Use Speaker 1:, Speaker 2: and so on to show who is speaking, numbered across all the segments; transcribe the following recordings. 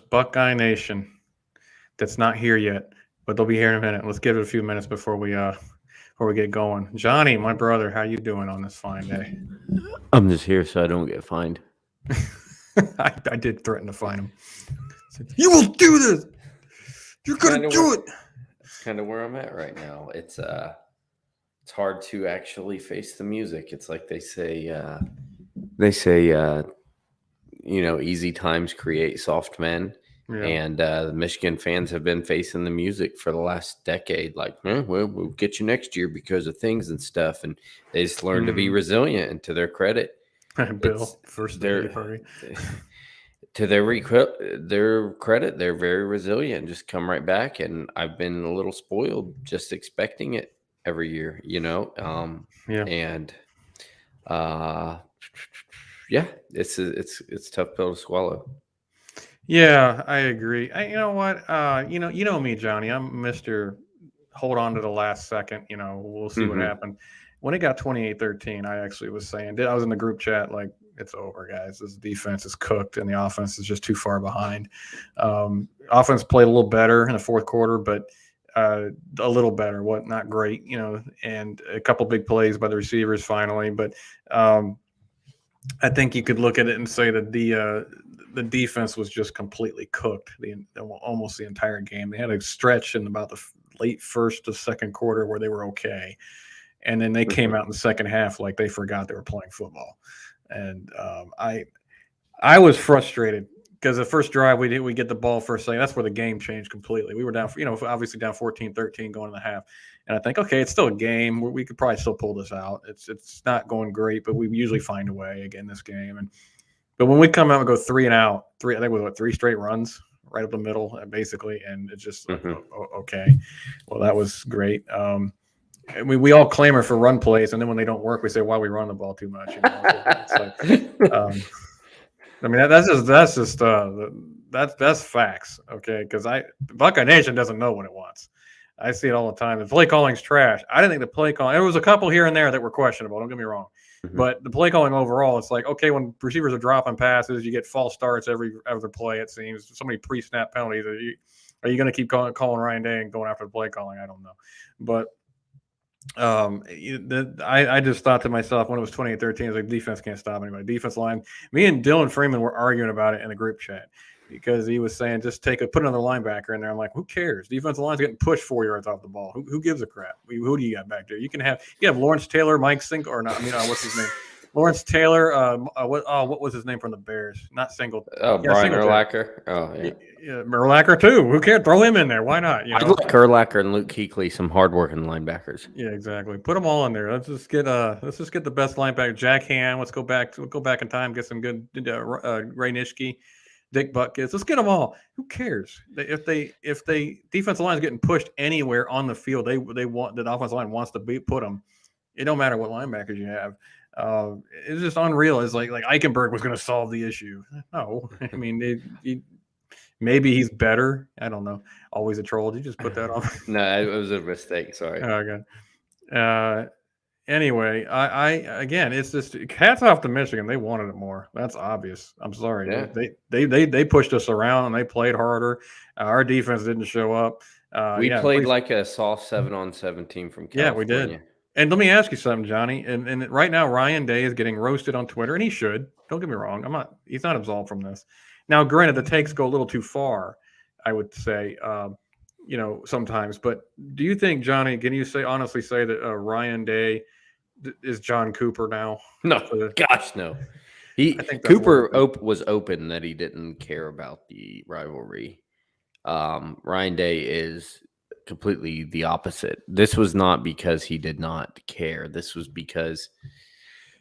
Speaker 1: Buckeye Nation that's not here yet, but they'll be here in a minute. Let's give it a few minutes before we get going. Johnny, my brother, how you doing on this fine day?
Speaker 2: I'm just here so I don't get fined.
Speaker 1: I did threaten to fine him. Said, you will do this. You're gonna do it.
Speaker 2: That's kind of where I'm at right now. It's hard to actually face the music. It's like they say easy times create soft men.
Speaker 1: Yeah.
Speaker 2: And the Michigan fans have been facing the music for the last decade. Like, we'll get you next year because of things and stuff. And they just learned to be resilient. And to their credit,
Speaker 1: Bill, first day party.
Speaker 2: To their credit, they're very resilient. Just come right back. And I've been a little spoiled just expecting it every year, And it's a tough pill to swallow.
Speaker 1: Yeah, I agree. You know what? You know me, Johnny. I'm Mr. Hold on to the last second. We'll see what happened. When it got 28-13, I actually was saying, I was in the group chat like, it's over, guys. This defense is cooked, and the offense is just too far behind. Offense played a little better in the fourth quarter, but a little better. Not great, and a couple big plays by the receivers finally. But I think you could look at it and say that the defense was just completely cooked almost the entire game. They had a stretch in about the late first to second quarter where they were okay. And then they came out in the second half like they forgot they were playing football. And I was frustrated because the first drive we get the ball first second. That's where the game changed completely. We were down, obviously down 14-13 going in the half. And I think, okay, it's still a game. We could probably still pull this out. It's not going great, but we usually find a way again this game. But when we come out and go 3 and out, I think it was 3 straight runs right up the middle, basically, and it's just okay. Well, that was great. We all clamor for run plays, and then when they don't work, we say, "Why we run the ball too much?" That's facts, okay? Because Buckeye Nation doesn't know what it wants. I see it all the time. The play calling's trash. I didn't think the play calling. There was a couple here and there that were questionable. Don't get me wrong. But the play calling overall, it's like, okay, when receivers are dropping passes, you get false starts every other play, it seems. So many pre-snap penalties. Are you going to keep calling Ryan Day and going after the play calling? I don't know. But I just thought to myself when it was 28-13, I was like, defense can't stop anybody. Defense line. Me and Dylan Freeman were arguing about it in the group chat because he was saying just put another linebacker in there. I'm like, who cares? Defensive line's getting pushed 4 yards off the ball. Who gives a crap? Who do you got back there? You have Lawrence Taylor, Mike Sink, or not? What's his name? Lawrence Taylor. What was his name from the Bears? Not Single.
Speaker 2: Brian Urlacher.
Speaker 1: Yeah, Urlacher too. Who cares? Throw him in there. Why not?
Speaker 2: I'd like Urlacher and Luke Kuechly, some hardworking linebackers.
Speaker 1: Yeah, exactly. Put them all in there. Let's just get the best linebacker. Jack Hand. Let's go back in time. Get some good Ray Nitschke, Dick Butkus. Let's get them all. Who cares? If they defensive line is getting pushed anywhere on the field, they want the offensive line wants to put them. It don't matter what linebackers you have. It's just unreal. It's like Eichenberg was going to solve the issue. No, I mean maybe he's better. I don't know. Always a troll. Did you just put that on?
Speaker 2: No, it was a mistake. Sorry.
Speaker 1: Okay. Anyway, I again, it's just hats off to Michigan. They wanted it more. That's obvious. I'm sorry. Yeah. They pushed us around and they played harder. Our defense didn't show up.
Speaker 2: We played like a soft 7-on-7 team from California.
Speaker 1: Yeah, we did. And let me ask you something, Johnny. And right now, Ryan Day is getting roasted on Twitter, and he should. Don't get me wrong. He's not absolved from this. Now, granted, the takes go a little too far, I would say, sometimes. But do you think, Johnny, can you honestly say that Ryan Day is John Cooper now?
Speaker 2: No, gosh, no. Cooper was open that he didn't care about the rivalry. Ryan Day is completely the opposite. This was not because he did not care. This was because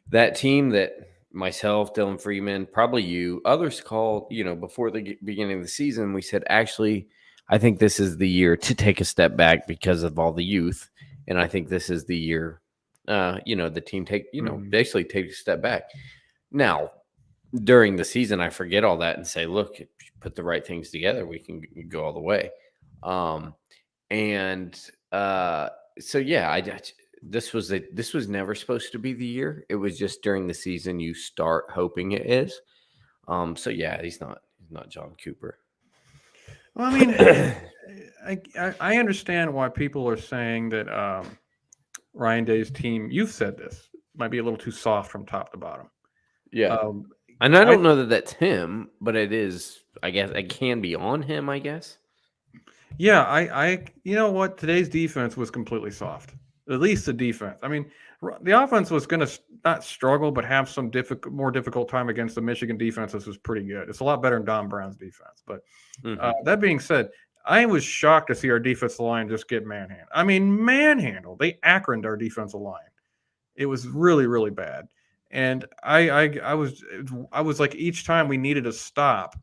Speaker 2: that team that myself, Dylan Freeman, probably you, others called, before the beginning of the season, we said, actually, I think this is the year to take a step back because of all the youth. And I think this is the year, the team basically take a step back. Now, during the season, I forget all that and say, look, put the right things together, we can go all the way. This was never supposed to be the year. It was just during the season you start hoping it is. He's not John Cooper.
Speaker 1: Well, I mean, I understand why people are saying that Ryan Day's team, you've said this, might be a little too soft from top to bottom.
Speaker 2: Yeah.
Speaker 1: Um,
Speaker 2: And I don't know that that's him, but it is, I guess, it can be on him, I guess.
Speaker 1: Yeah, you know what? Today's defense was completely soft. At least the defense. I mean, the offense was going to not struggle, but have some more difficult time against the Michigan defense. This was pretty good. It's a lot better than Don Brown's defense. But that being said, I was shocked to see our defensive line just get manhandled. I mean, manhandled. They Akroned our defensive line. It was really, really bad. And I was like, each time we needed a stop,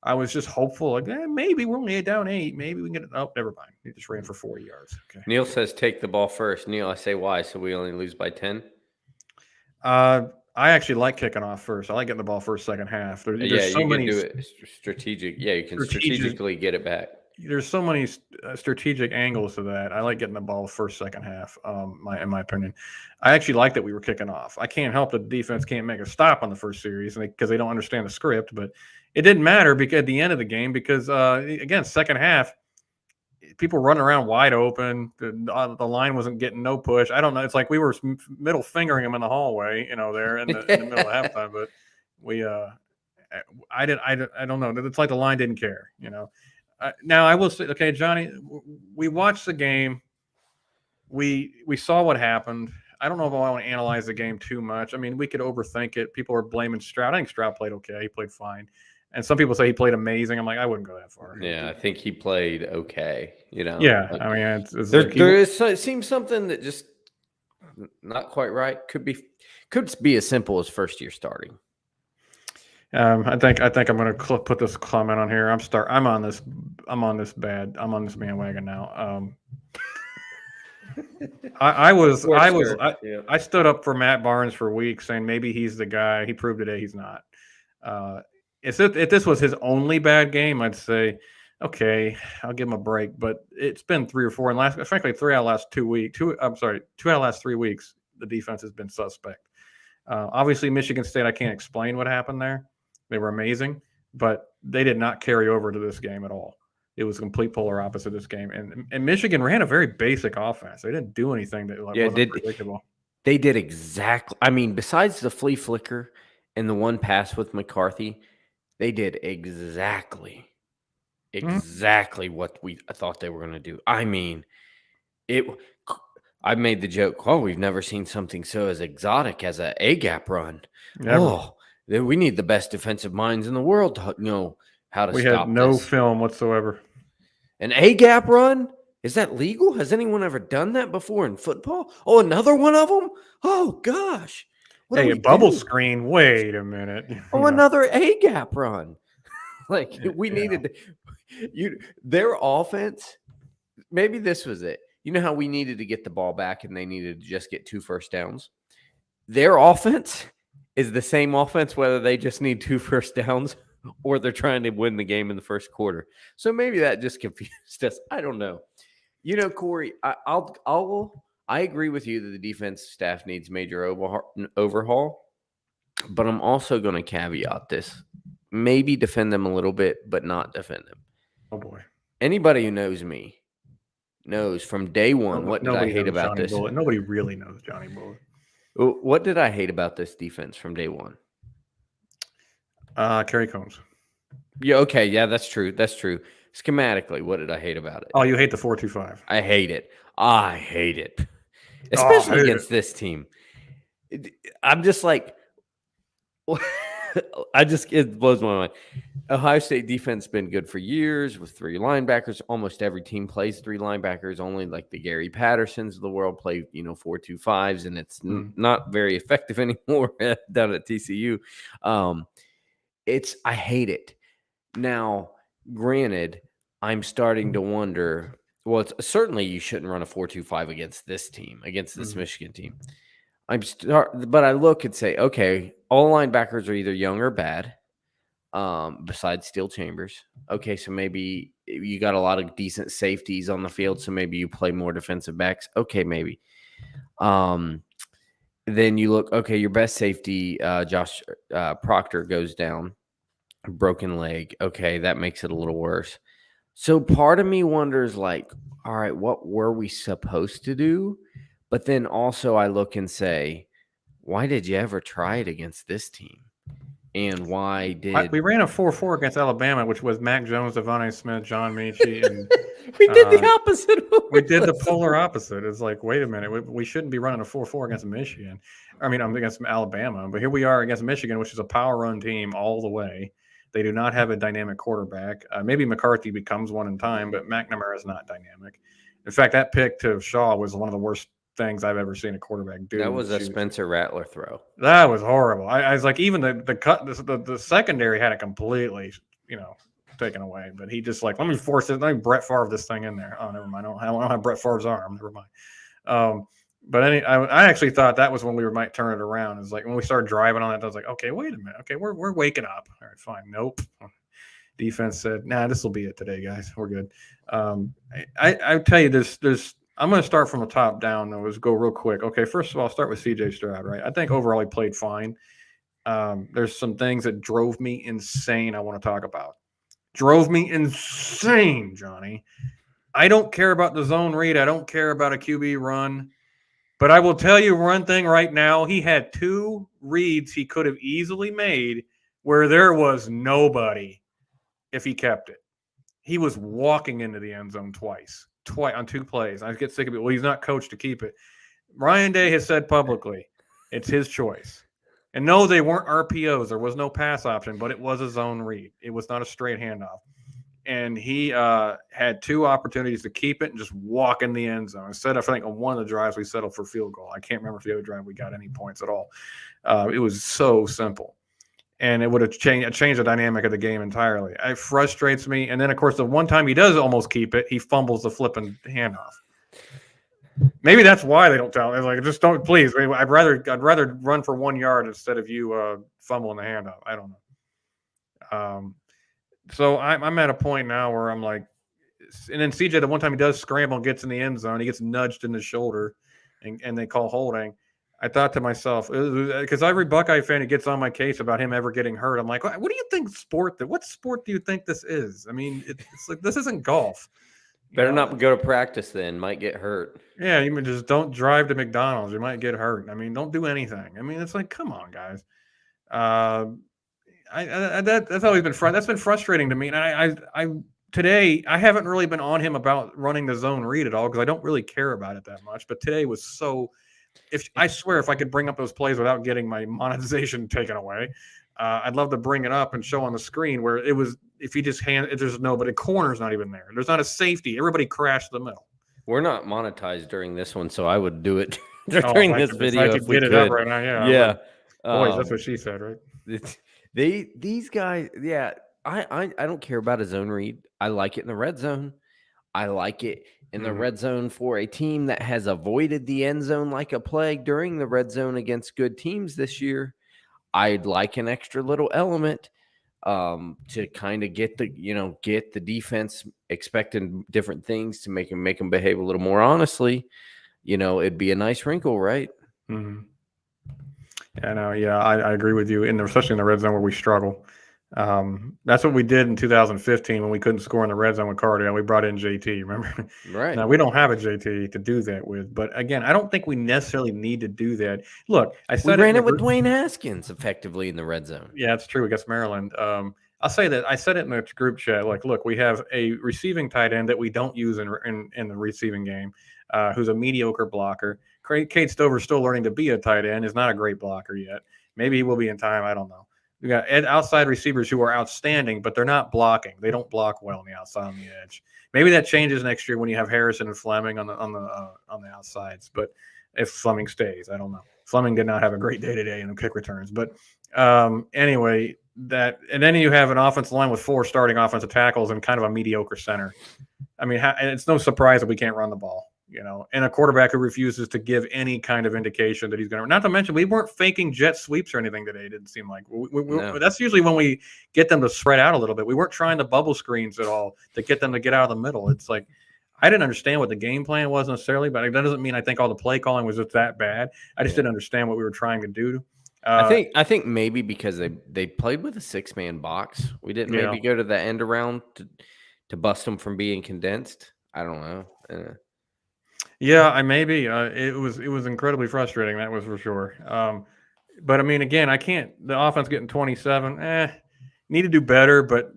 Speaker 1: I was just hopeful, like maybe we're only down 8. Maybe we can get it. Oh, never mind. He just ran for 40 yards. Okay.
Speaker 2: Neil says take the ball first. Neil, I say why? So we only lose by 10?
Speaker 1: I actually like kicking off first. I like getting the ball first, second half.
Speaker 2: There's so many do it strategic. Yeah, you can strategically get it back.
Speaker 1: There's so many strategic angles to that. I like getting the ball first, second half. In my opinion, I actually like that we were kicking off. I can't help that the defense can't make a stop on the first series because they don't understand the script. But it didn't matter because at the end of the game, because again, second half, people running around wide open. The line wasn't getting no push. I don't know. It's like we were middle fingering them in the hallway, there in the middle of halftime. But we, I don't know. It's like the line didn't care, Now I will say, okay, Johnny, we watched the game. We saw what happened. I don't know if I want to analyze the game too much. I mean, we could overthink it. People are blaming Stroud. I think Stroud played okay. He played fine. And some people say he played amazing. I'm like, I wouldn't go that far.
Speaker 2: Yeah, I think he played okay.
Speaker 1: Yeah, I mean,
Speaker 2: it seems something that just not quite right. Could be as simple as first year starting.
Speaker 1: I think I'm going to put this comment on here. I'm on this bandwagon now. I stood up for Matt Barnes for weeks, saying maybe he's the guy. He proved today he's not. If this was his only bad game, I'd say, okay, I'll give him a break. But it's been 3 or 4, and frankly, 3 out of the last 2 weeks. 2 out of the last 3 weeks, the defense has been suspect. Obviously, Michigan State, I can't explain what happened there. They were amazing, but they did not carry over to this game at all. It was complete polar opposite of this game. And Michigan ran a very basic offense. They didn't do anything that wasn't predictable.
Speaker 2: They did exactly. I mean, besides the flea flicker and the one pass with McCarthy, they did exactly what we thought they were going to do. I mean, I made the joke, we've never seen something so as exotic as an A-gap run. Never. We need the best defensive minds in the world to know how to stop this. We had
Speaker 1: no film whatsoever.
Speaker 2: An A-gap run? Is that legal? Has anyone ever done that before in football? Oh, another one of them? Oh, gosh.
Speaker 1: Hey, a bubble screen. Wait a minute.
Speaker 2: Oh, another A-gap run. We needed their offense. Maybe this was it. You know how we needed to get the ball back and they needed to just get 2 first downs? Their offense is the same offense, whether they just need 2 first downs or they're trying to win the game in the first quarter. So maybe that just confused us. I don't know. Corey, I agree with you that the defense staff needs major overhaul, but I'm also going to caveat this. Maybe defend them a little bit, but not defend them.
Speaker 1: Oh, boy.
Speaker 2: Anybody who knows me knows from day one what did I hate about this.
Speaker 1: Bullitt. Nobody really knows Johnny Bullitt.
Speaker 2: What did I hate about this defense from day one?
Speaker 1: Kerry Coombs.
Speaker 2: Yeah, okay. Yeah, that's true. Schematically, what did I hate about it?
Speaker 1: Oh, you hate the 4-2-5.
Speaker 2: I hate it. Especially against this team. I'm just like, it blows my mind. Ohio State defense been good for years with 3 linebackers. Almost every team plays 3 linebackers. Only like the Gary Pattersons of the world play, 4-2-5s, and it's not very effective anymore down at TCU. I hate it. Now, granted, I'm starting to wonder. Well, certainly you shouldn't run a 4-2-5 against this team, against this Michigan team. But I look and say, okay, all linebackers are either young or bad. Besides Steel Chambers. Okay, so maybe you got a lot of decent safeties on the field, so maybe you play more defensive backs. Okay, maybe. Then you look, okay, your best safety, Josh Proctor, goes down, broken leg. Okay, that makes it a little worse. So part of me wonders, like, all right, what were we supposed to do? But then also I look and say, why did you ever try it against this team? And why did
Speaker 1: We ran a 4-4 against Alabama, which was Mac Jones, Devontae Smith, John Mechie, and
Speaker 2: we did the opposite?
Speaker 1: we did the polar opposite. It's like, wait a minute, we shouldn't be running a 4-4 against Michigan. I mean, I'm against Alabama, but here we are against Michigan, which is a power run team all the way. They do not have a dynamic quarterback. Maybe McCarthy becomes one in time, but McNamara is not dynamic. In fact, that pick to Shaw was one of the worst things I've ever seen a quarterback do.
Speaker 2: That was a Spencer Rattler throw.
Speaker 1: That was horrible. I was like, even the secondary had it completely, taken away. But he just like, let me force it. Let me Brett Favre this thing in there. Oh, never mind. I don't have Brett Favre's arm. Never mind. But I actually thought that was when we might turn it around. It's like when we started driving on that, I was like, okay, wait a minute. Okay, we're waking up. All right, fine. Nope. Defense said, nah, this will be it today, guys. We're good. I tell you, there's I'm going to start from the top down, though. Let's go real quick. Okay, first of all, I'll start with CJ Stroud, right? I think overall he played fine. There's some things that drove me insane I want to talk about. Drove me insane, Johnny. I don't care about the zone read. I don't care about a QB run. But I will tell you one thing right now. He had 2 reads he could have easily made where there was nobody if he kept it. He was walking into the end zone twice on 2 plays. I get sick of it. Well, he's not coached to keep it. Ryan Day has said publicly it's his choice. And no, they weren't RPOs. There was no pass option, but it was a zone read. It was not a straight handoff. And he had 2 opportunities to keep it and just walk in the end zone. Instead of, I think, on one of the drives, we settled for field goal. I can't remember if the other drive we got any points at all. It was so simple. And it would have changed the dynamic of the game entirely. It frustrates me. And then, of course, the one time he does almost keep it, he fumbles the flipping handoff. Maybe that's why they don't tell. It's like, just don't, please. I'd rather run for 1 yard instead of you fumbling the handoff. I don't know. So I'm at a point now where I'm like, and then CJ, the one time he does scramble and gets in the end zone, he gets nudged in the shoulder, and they call holding. I thought to myself, because every Buckeye fan who gets on my case about him ever getting hurt, I'm like, what do you think what sport do you think this is? I mean, it's like, this isn't golf.
Speaker 2: Better not go to practice then. Might get hurt. Yeah,
Speaker 1: you just don't drive to McDonald's. You might get hurt. I mean, don't do anything. I mean, it's like, come on, guys. That's always been that's been frustrating to me. And today I haven't really been on him about running the zone read at all because I don't really care about it that much. But today was so. I swear, if I could bring up those plays without getting my monetization taken away, I'd love to bring it up and show on the screen where it was. If you just there's nobody, corner's not even there. There's not a safety. Everybody crashed the middle.
Speaker 2: We're not monetized during this one, so I would do it during this video.
Speaker 1: If we get it up right now,
Speaker 2: yeah.
Speaker 1: Boys, that's what she said, right?
Speaker 2: These guys, yeah. I don't care about a zone read. I like it in the red zone. I like it in the red zone for a team that has avoided the end zone like a plague during the red zone against good teams this year. I'd like an extra little element to kind of get the defense expecting different things to make them behave a little more honestly. It'd be a nice wrinkle, right?
Speaker 1: Mm-hmm. I agree with you, especially in the red zone where we struggle. That's what we did in 2015 when we couldn't score in the red zone with Cardale. We brought in JT, remember?
Speaker 2: Right.
Speaker 1: Now, we don't have a JT to do that with. But, again, I don't think we necessarily need to do that. Look,
Speaker 2: we ran it with Dwayne Haskins effectively in the red zone.
Speaker 1: Yeah, it's true against Maryland. I'll say that I said it in the group chat. Like, look, we have a receiving tight end that we don't use in the receiving game who's a mediocre blocker. Cade Stover's still learning to be a tight end. Is not a great blocker yet. Maybe he will be in time. I don't know. We got outside receivers who are outstanding, but they're not blocking. They don't block well on the outside, on the edge. Maybe that changes next year when you have Harrison and Fleming on the outsides. But if Fleming stays, I don't know. Fleming did not have a great day today in the kick returns. But anyway, and then you have an offensive line with 4 starting offensive tackles and kind of a mediocre center. I mean, it's no surprise that we can't run the ball. And a quarterback who refuses to give any kind of indication that he's going to. Not to mention, we weren't faking jet sweeps or anything today. It didn't seem like. No. That's usually when we get them to spread out a little bit. We weren't trying to bubble screens at all to get them to get out of the middle. It's like I didn't understand what the game plan was necessarily, but that doesn't mean I think all the play calling was just that bad. I just didn't understand what we were trying to do.
Speaker 2: I think maybe because they played with a 6-man box. We didn't maybe go to the end around to bust them from being condensed. I don't know.
Speaker 1: Yeah, maybe it was incredibly frustrating. That was for sure. But I mean, again, I can't. The offense getting 27. Need to do better. But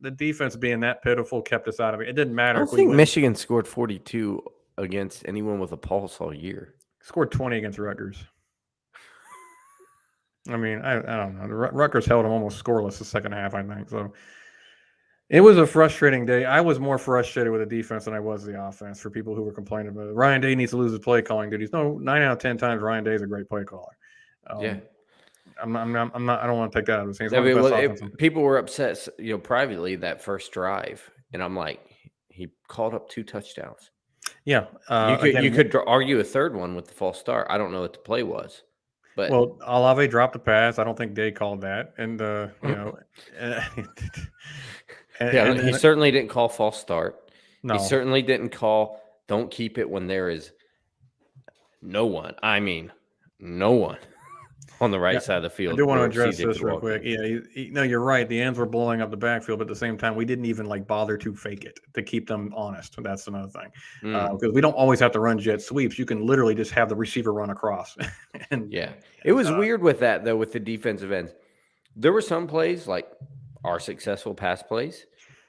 Speaker 1: the defense being that pitiful kept us out of it. It didn't matter.
Speaker 2: I don't think Michigan scored 42 against anyone with a pulse all year.
Speaker 1: Scored 20 against Rutgers. I mean, I don't know. The Rutgers held them almost scoreless the second half, I think. So it was a frustrating day. I was more frustrated with the defense than I was the offense. For people who were complaining about it, Ryan Day needs to lose his play calling duties. No, 9 out of 10 times Ryan Day is a great play caller.
Speaker 2: Yeah,
Speaker 1: I'm not. I don't want to take that out of his hands.
Speaker 2: I mean, people were upset, privately that first drive, and I'm like, he called up 2 touchdowns.
Speaker 1: Yeah,
Speaker 2: you could argue a third one with the false start. I don't know what the play was, but
Speaker 1: Olave dropped the pass. I don't think Day called that, and
Speaker 2: he certainly didn't call false start.
Speaker 1: No.
Speaker 2: He certainly didn't call don't keep it when there is no one. I mean, no one on the right side of the field.
Speaker 1: I do want to address this real quick. Yeah, no, you're right. The ends were blowing up the backfield, but at the same time, we didn't even bother to fake it to keep them honest. That's another thing, because we don't always have to run jet sweeps. You can literally just have the receiver run across.
Speaker 2: It was weird with that though. With the defensive ends, there were some plays like our successful pass plays.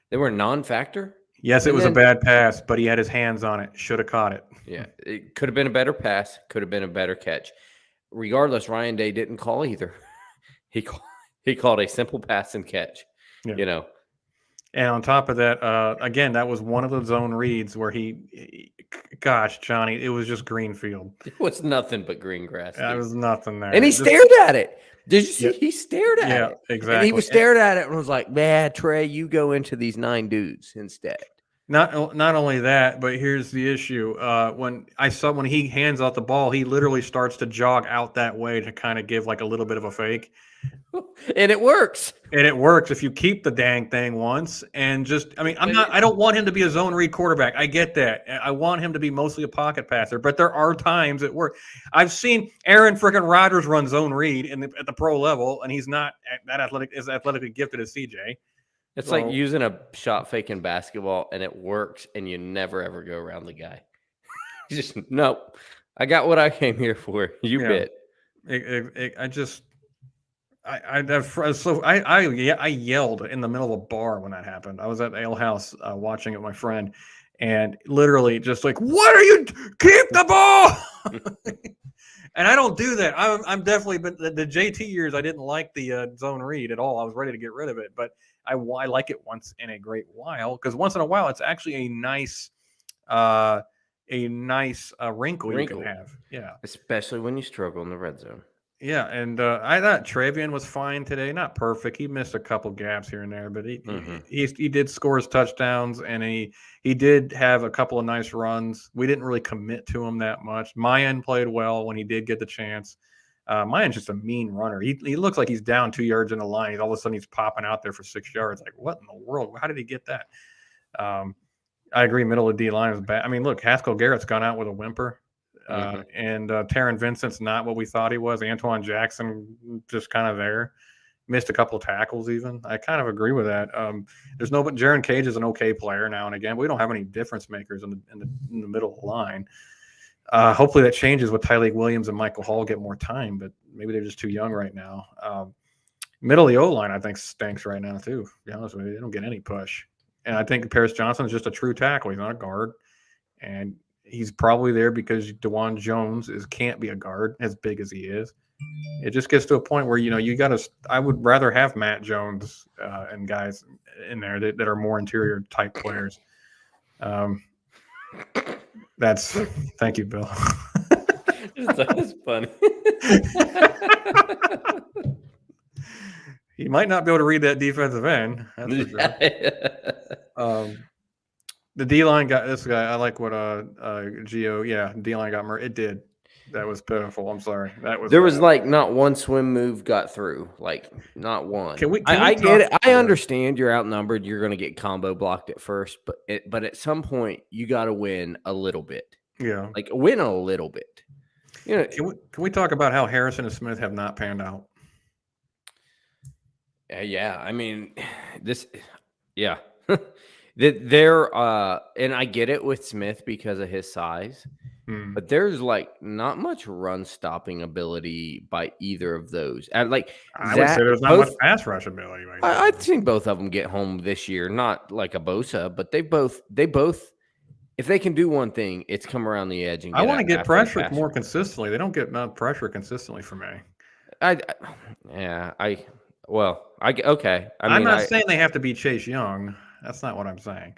Speaker 2: They were non-factor.
Speaker 1: Yes, it was a bad pass, but he had his hands on it. Should have caught it.
Speaker 2: Yeah, it could have been a better pass. Could have been a better catch. Regardless, Ryan Day didn't call either. He called a simple pass and catch.
Speaker 1: And on top of that, again, that was one of the zone reads where gosh, Johnny, it was just green field.
Speaker 2: It was nothing but green grass.
Speaker 1: There was nothing there.
Speaker 2: And he stared at it. Did you see? He stared at it.
Speaker 1: Yeah, exactly.
Speaker 2: And he was stared at it and was like, man, Trey, you go into these 9 dudes instead.
Speaker 1: Not only that, but here's the issue. When he hands out the ball, he literally starts to jog out that way to kind of give a little bit of a fake.
Speaker 2: And it works.
Speaker 1: And it works if you keep the dang thing once and I don't want him to be a zone read quarterback. I get that. I want him to be mostly a pocket passer, but there are times it works. I've seen Aaron freaking Rodgers run zone read at the pro level, and he's not that athletically gifted as CJ.
Speaker 2: It's like using a shot fake in basketball, and it works, and you never, ever go around the guy. Just, nope. I got what I came here for. You bet.
Speaker 1: I yelled in the middle of a bar when that happened. I was at Ale House watching it with my friend, and literally just what are you? Keep the ball! And I don't do that. I'm definitely, but the JT years, I didn't like the zone read at all. I was ready to get rid of it, but I like it once in a great while, because once in a while it's actually a nice wrinkle you can have. Yeah,
Speaker 2: especially when you struggle in the red zone.
Speaker 1: Yeah, and I thought Travian was fine today. Not perfect. He missed a couple gaps here and there, but he did score his touchdowns, and he did have a couple of nice runs. We didn't really commit to him that much. Mayan played well when he did get the chance. Mayan's just a mean runner. He looks like he's down 2 yards in the line. All of a sudden he's popping out there for 6 yards. Like, what in the world? How did he get that? I agree. Middle of the D line is bad. I mean, look, Haskell Garrett's gone out with a whimper. And Taron Vincent's not what we thought he was. Antoine Jackson just kind of there. Missed a couple of tackles even. I kind of agree with that. There's but Jaron Cage is an okay player now and again. But we don't have any difference makers in the middle of the line. Hopefully that changes with Tyleik Williams and Michael Hall get more time, but maybe they're just too young right now. Middle of the O-line, I think, stinks right now too, to be honest with you. They don't get any push. And I think Paris Johnson is just a true tackle. He's not a guard. And he's probably there because DeJuan Jones can't be a guard as big as he is. It just gets to a point where, you got to – I would rather have Matt Jones and guys in there that are more interior type players. Thank you, Bill.
Speaker 2: That's funny.
Speaker 1: He might not be able to read that defensive end. That's for sure. The D-line got this guy. I like what Gio. Yeah, D-line got It did. That was pitiful. I'm sorry.
Speaker 2: There was not one swim move got through. Not one.
Speaker 1: I
Speaker 2: get it. I understand you're outnumbered. You're going to get combo blocked at first, but at some point you got to win a little bit.
Speaker 1: Yeah,
Speaker 2: win a little bit.
Speaker 1: Can we talk about how Harrison and Smith have not panned out?
Speaker 2: Yeah. I mean, this. Yeah. They're and I get it with Smith because of his size, but there's like not much run stopping ability by either of those. And like
Speaker 1: I would
Speaker 2: Zach,
Speaker 1: say there's not much pass rush ability right now.
Speaker 2: I've seen both of them get home this year, not like a Bosa, but they both if they can do one thing, it's come around the edge and
Speaker 1: I want to get
Speaker 2: after the
Speaker 1: pressure
Speaker 2: pass
Speaker 1: more
Speaker 2: rush.
Speaker 1: consistently. They don't get enough pressure consistently for me.
Speaker 2: Okay.
Speaker 1: I'm not saying they have to be Chase Young. That's not what I'm saying.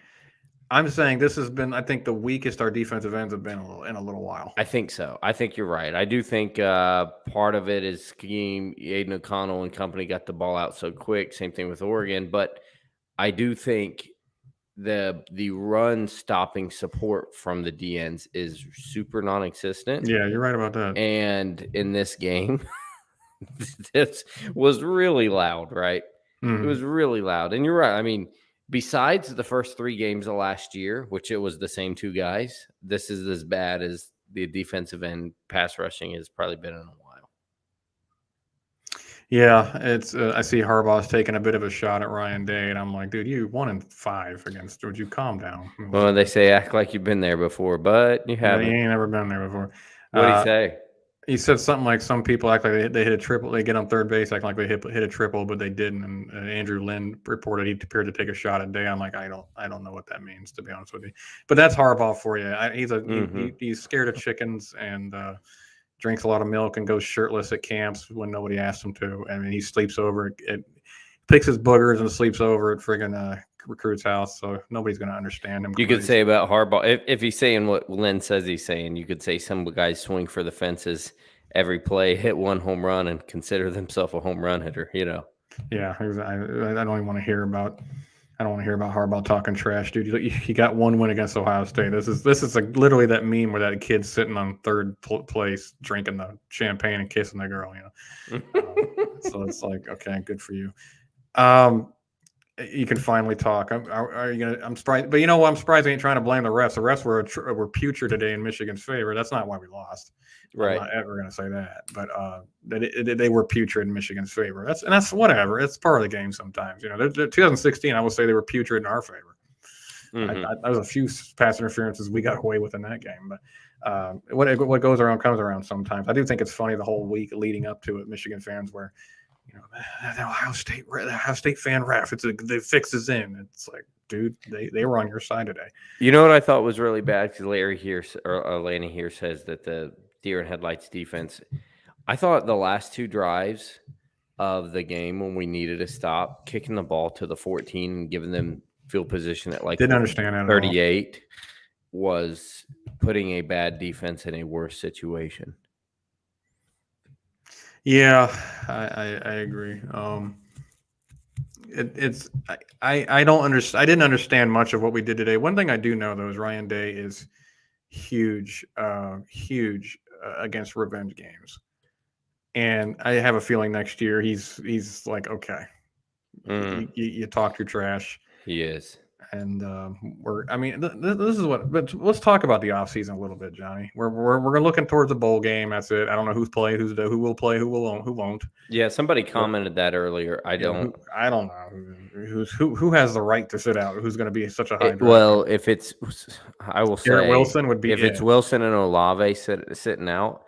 Speaker 1: I'm saying this has been, I think, the weakest our defensive ends have been in a little while.
Speaker 2: I think so. I think you're right. I do think part of it is scheme. Aiden O'Connell and company got the ball out so quick. Same thing with Oregon, but I do think the run stopping support from the DNs is super non-existent.
Speaker 1: Yeah, you're right about that.
Speaker 2: And in this game, this was really loud, right? It was really loud. And you're right. I mean, besides the first 3 games of last year, which it was the same 2 guys, this is as bad as the defensive end pass rushing has probably been in a while.
Speaker 1: Yeah, it's. I see Harbaugh's taking a bit of a shot at Ryan Day, and I'm like, dude, you 1-5 against. Would you calm down?
Speaker 2: Well, they say act like you've been there before, but you haven't.
Speaker 1: You ain't never been there before.
Speaker 2: What did he say?
Speaker 1: He said something like some people act like they hit a triple. They get on third base, acting like they hit a triple, but they didn't. And Andrew Lynn reported he appeared to take a shot at Day. I'm like, I don't know what that means, to be honest with you. But that's Harbaugh for you. He's scared of chickens and drinks a lot of milk and goes shirtless at camps when nobody asks him to. I mean, he sleeps over picks his boogers and sleeps over at friggin' recruit's house. So nobody's going to understand him.
Speaker 2: You could say about Harbaugh, if he's saying what Lynn says he's saying, you could say some guys swing for the fences every play, hit 1 home run, and consider themselves a home run hitter. Yeah,
Speaker 1: I don't even want to hear about. I don't want to hear about Harbaugh talking trash, dude. He got 1 win against Ohio State. This is literally that meme where that kid's sitting on third place drinking the champagne and kissing the girl. So it's like, okay, good for you. You can finally talk. I'm surprised, but you know what? I'm surprised they ain't trying to blame the refs. The refs were putrid today in Michigan's favor. That's not why we lost.
Speaker 2: Right.
Speaker 1: I'm not ever going to say that, but they were putrid in Michigan's favor. That's whatever. It's part of the game sometimes. 2016, I would say they were putrid in our favor. There was a few pass interferences we got away with in that game, but what goes around comes around sometimes. I do think it's funny the whole week leading up to it, Michigan fans were, the Ohio State fan ref, the fix is in. It's like, dude, they were on your side today.
Speaker 2: You know what I thought was really bad? Because Lanny here says that the deer in headlights defense, I thought the last 2 drives of the game when we needed to stop, kicking the ball to the 14 and giving them field position at
Speaker 1: didn't understand that
Speaker 2: 38 was putting a bad defense in a worse situation.
Speaker 1: Yeah, I agree. I don't understand. I didn't understand much of what we did today. One thing I do know though is Ryan Day is huge against revenge games, and I have a feeling next year he's like, okay, you talk your trash.
Speaker 2: He is.
Speaker 1: And this is what. But let's talk about the offseason a little bit, Johnny. We're looking towards the bowl game. That's it. I don't know who will play, who won't.
Speaker 2: Yeah, somebody commented that earlier. I don't
Speaker 1: know who has the right to sit out. Who's going to be such a high draft?
Speaker 2: Well, if it's, I will say,
Speaker 1: Wilson would be.
Speaker 2: If it's Wilson and Olave sitting out,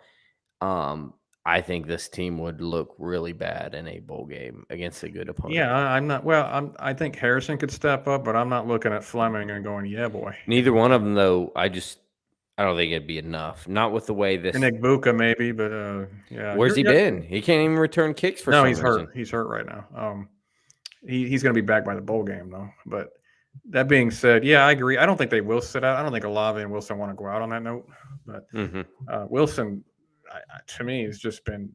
Speaker 2: I think this team would look really bad in a bowl game against a good opponent.
Speaker 1: Yeah, I'm not. Well, I think Harrison could step up, but I'm not looking at Fleming and going, yeah, boy.
Speaker 2: Neither one of them, though. I don't think it'd be enough. Not with the way this.
Speaker 1: Nick Buka maybe, but yeah.
Speaker 2: Where's he been? He can't even return kicks for. No,
Speaker 1: he's hurt. He's hurt right now. He's going to be back by the bowl game though. But that being said, yeah, I agree. I don't think they will sit out. I don't think Olave and Wilson want to go out on that note. But Wilson. To me, has just been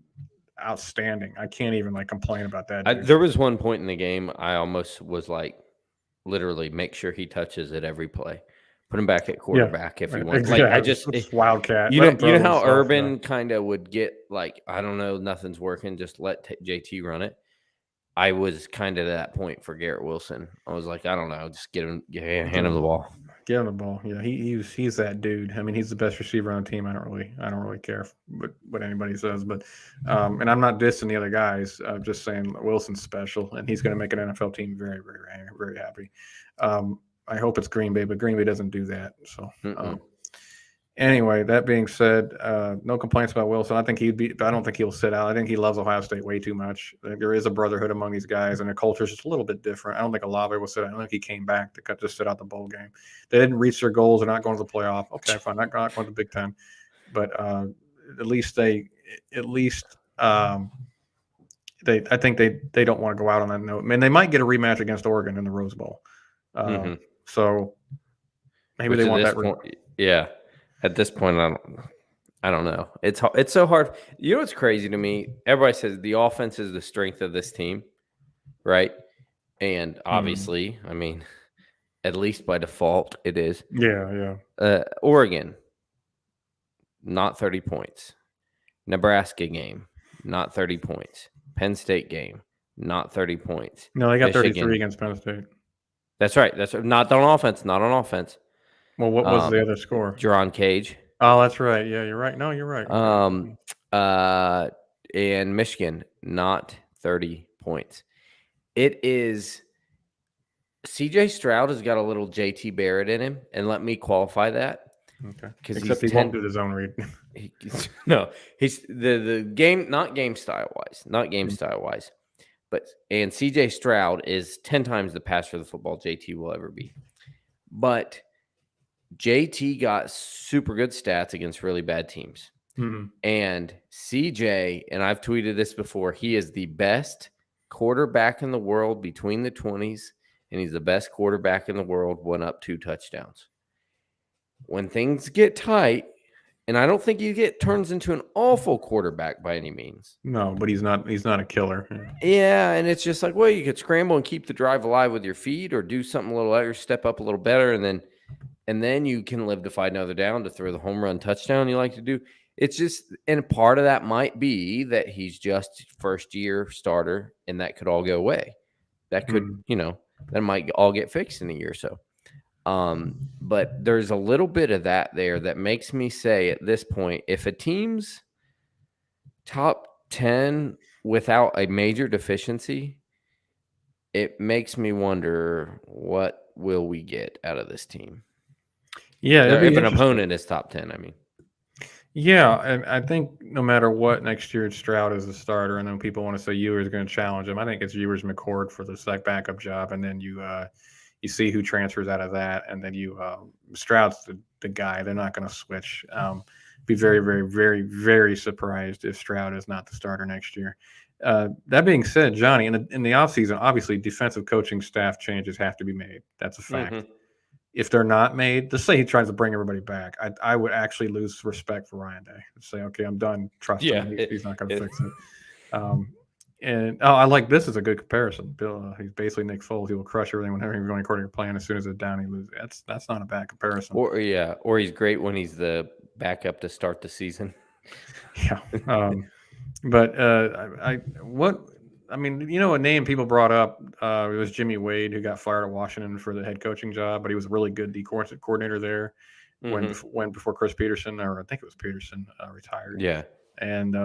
Speaker 1: outstanding. I can't even complain about that.
Speaker 2: There was one point in the game I almost was like, literally, make sure he touches it every play. Put him back at quarterback if he wants.
Speaker 1: Like I just wildcat.
Speaker 2: You know how Urban kind of would get I don't know, nothing's working. Just let JT run it. I was kind of at that point for Garrett Wilson. I was like, I don't know, just hand him the ball.
Speaker 1: Give him the ball. Yeah, he's that dude. I mean, he's the best receiver on the team. I don't really care what anybody says, but and I'm not dissing the other guys. I'm just saying Wilson's special, and he's going to make an NFL team very, very, very happy. I hope it's Green Bay, but Green Bay doesn't do that. So anyway, that being said, no complaints about Wilson. I think I don't think he'll sit out. I think he loves Ohio State way too much. There is a brotherhood among these guys, and the culture is just a little bit different. I don't think Olave will sit out. I don't think he came back to just sit out the bowl game. They didn't reach their goals. They're not going to the playoff. Okay, fine. Not going to the Big Ten, but at least I think they don't want to go out on that note. I mean, they might get a rematch against Oregon in the Rose Bowl. So maybe they want that.
Speaker 2: Yeah. At this point, I don't know. It's so hard. You know what's crazy to me? Everybody says the offense is the strength of this team, right? And obviously, I mean, at least by default, it is.
Speaker 1: Yeah.
Speaker 2: Oregon, not 30 points. Nebraska game, not 30 points. Penn State game, not 30 points.
Speaker 1: No, they got 33 against Penn State.
Speaker 2: That's right. That's not on offense. Not on offense.
Speaker 1: Well, what was the other score?
Speaker 2: Jerron Cage.
Speaker 1: Oh, that's right. Yeah, you're right. No, you're right.
Speaker 2: And Michigan, not 30 points. It is CJ Stroud has got a little JT Barrett in him, and let me qualify that.
Speaker 1: Okay. Except he won't do the zone read.
Speaker 2: No, he's the game, not game style wise, but and CJ Stroud is 10 times the passer of the football JT will ever be. But JT got super good stats against really bad teams. And CJ, and I've tweeted this before, he is the best quarterback in the world between the 20s, and he's the best quarterback in the world when up 2 touchdowns. When things get tight, and I don't think turns into an awful quarterback by any means.
Speaker 1: No, but he's not a killer.
Speaker 2: Yeah, and it's just like, well, you could scramble and keep the drive alive with your feet, or do something a little better, step up a little better, and then you can live to fight another down to throw the home run touchdown you like to do. It's just, and part of that might be that he's just first year starter, and that could all go away. That could, that might all get fixed in a year or so. But there's a little bit of that there that makes me say at this point, if a team's top 10 without a major deficiency, it makes me wonder, what will we get out of this team?
Speaker 1: Yeah,
Speaker 2: if an opponent is top 10, I mean.
Speaker 1: Yeah, and I think no matter what, next year Stroud is the starter, and then people want to say Ewer's going to challenge him. I think it's Ewer's McCord for the backup job, and then you see who transfers out of that, and then Stroud's the guy. They're not going to switch. Be very, very, very, very surprised if Stroud is not the starter next year. That being said, Johnny, in the offseason, obviously defensive coaching staff changes have to be made. That's a fact. If they're not made, let's say he tries to bring everybody back, I would actually lose respect for Ryan Day. I'd say, okay, I'm done trusting him. He's not going to fix it. And I like this is a good comparison. Bill, he's basically Nick Foles. He will crush everything whenever he's going according to plan. As soon as it's down, he loses. That's not a bad comparison.
Speaker 2: Or he's great when he's the backup to start the season.
Speaker 1: Yeah. I mean, a name people brought up, it was Jimmy Wade, who got fired at Washington for the head coaching job, but he was a really good defensive coordinator there when before Chris Peterson, or I think it was Peterson, retired.
Speaker 2: Yeah.
Speaker 1: And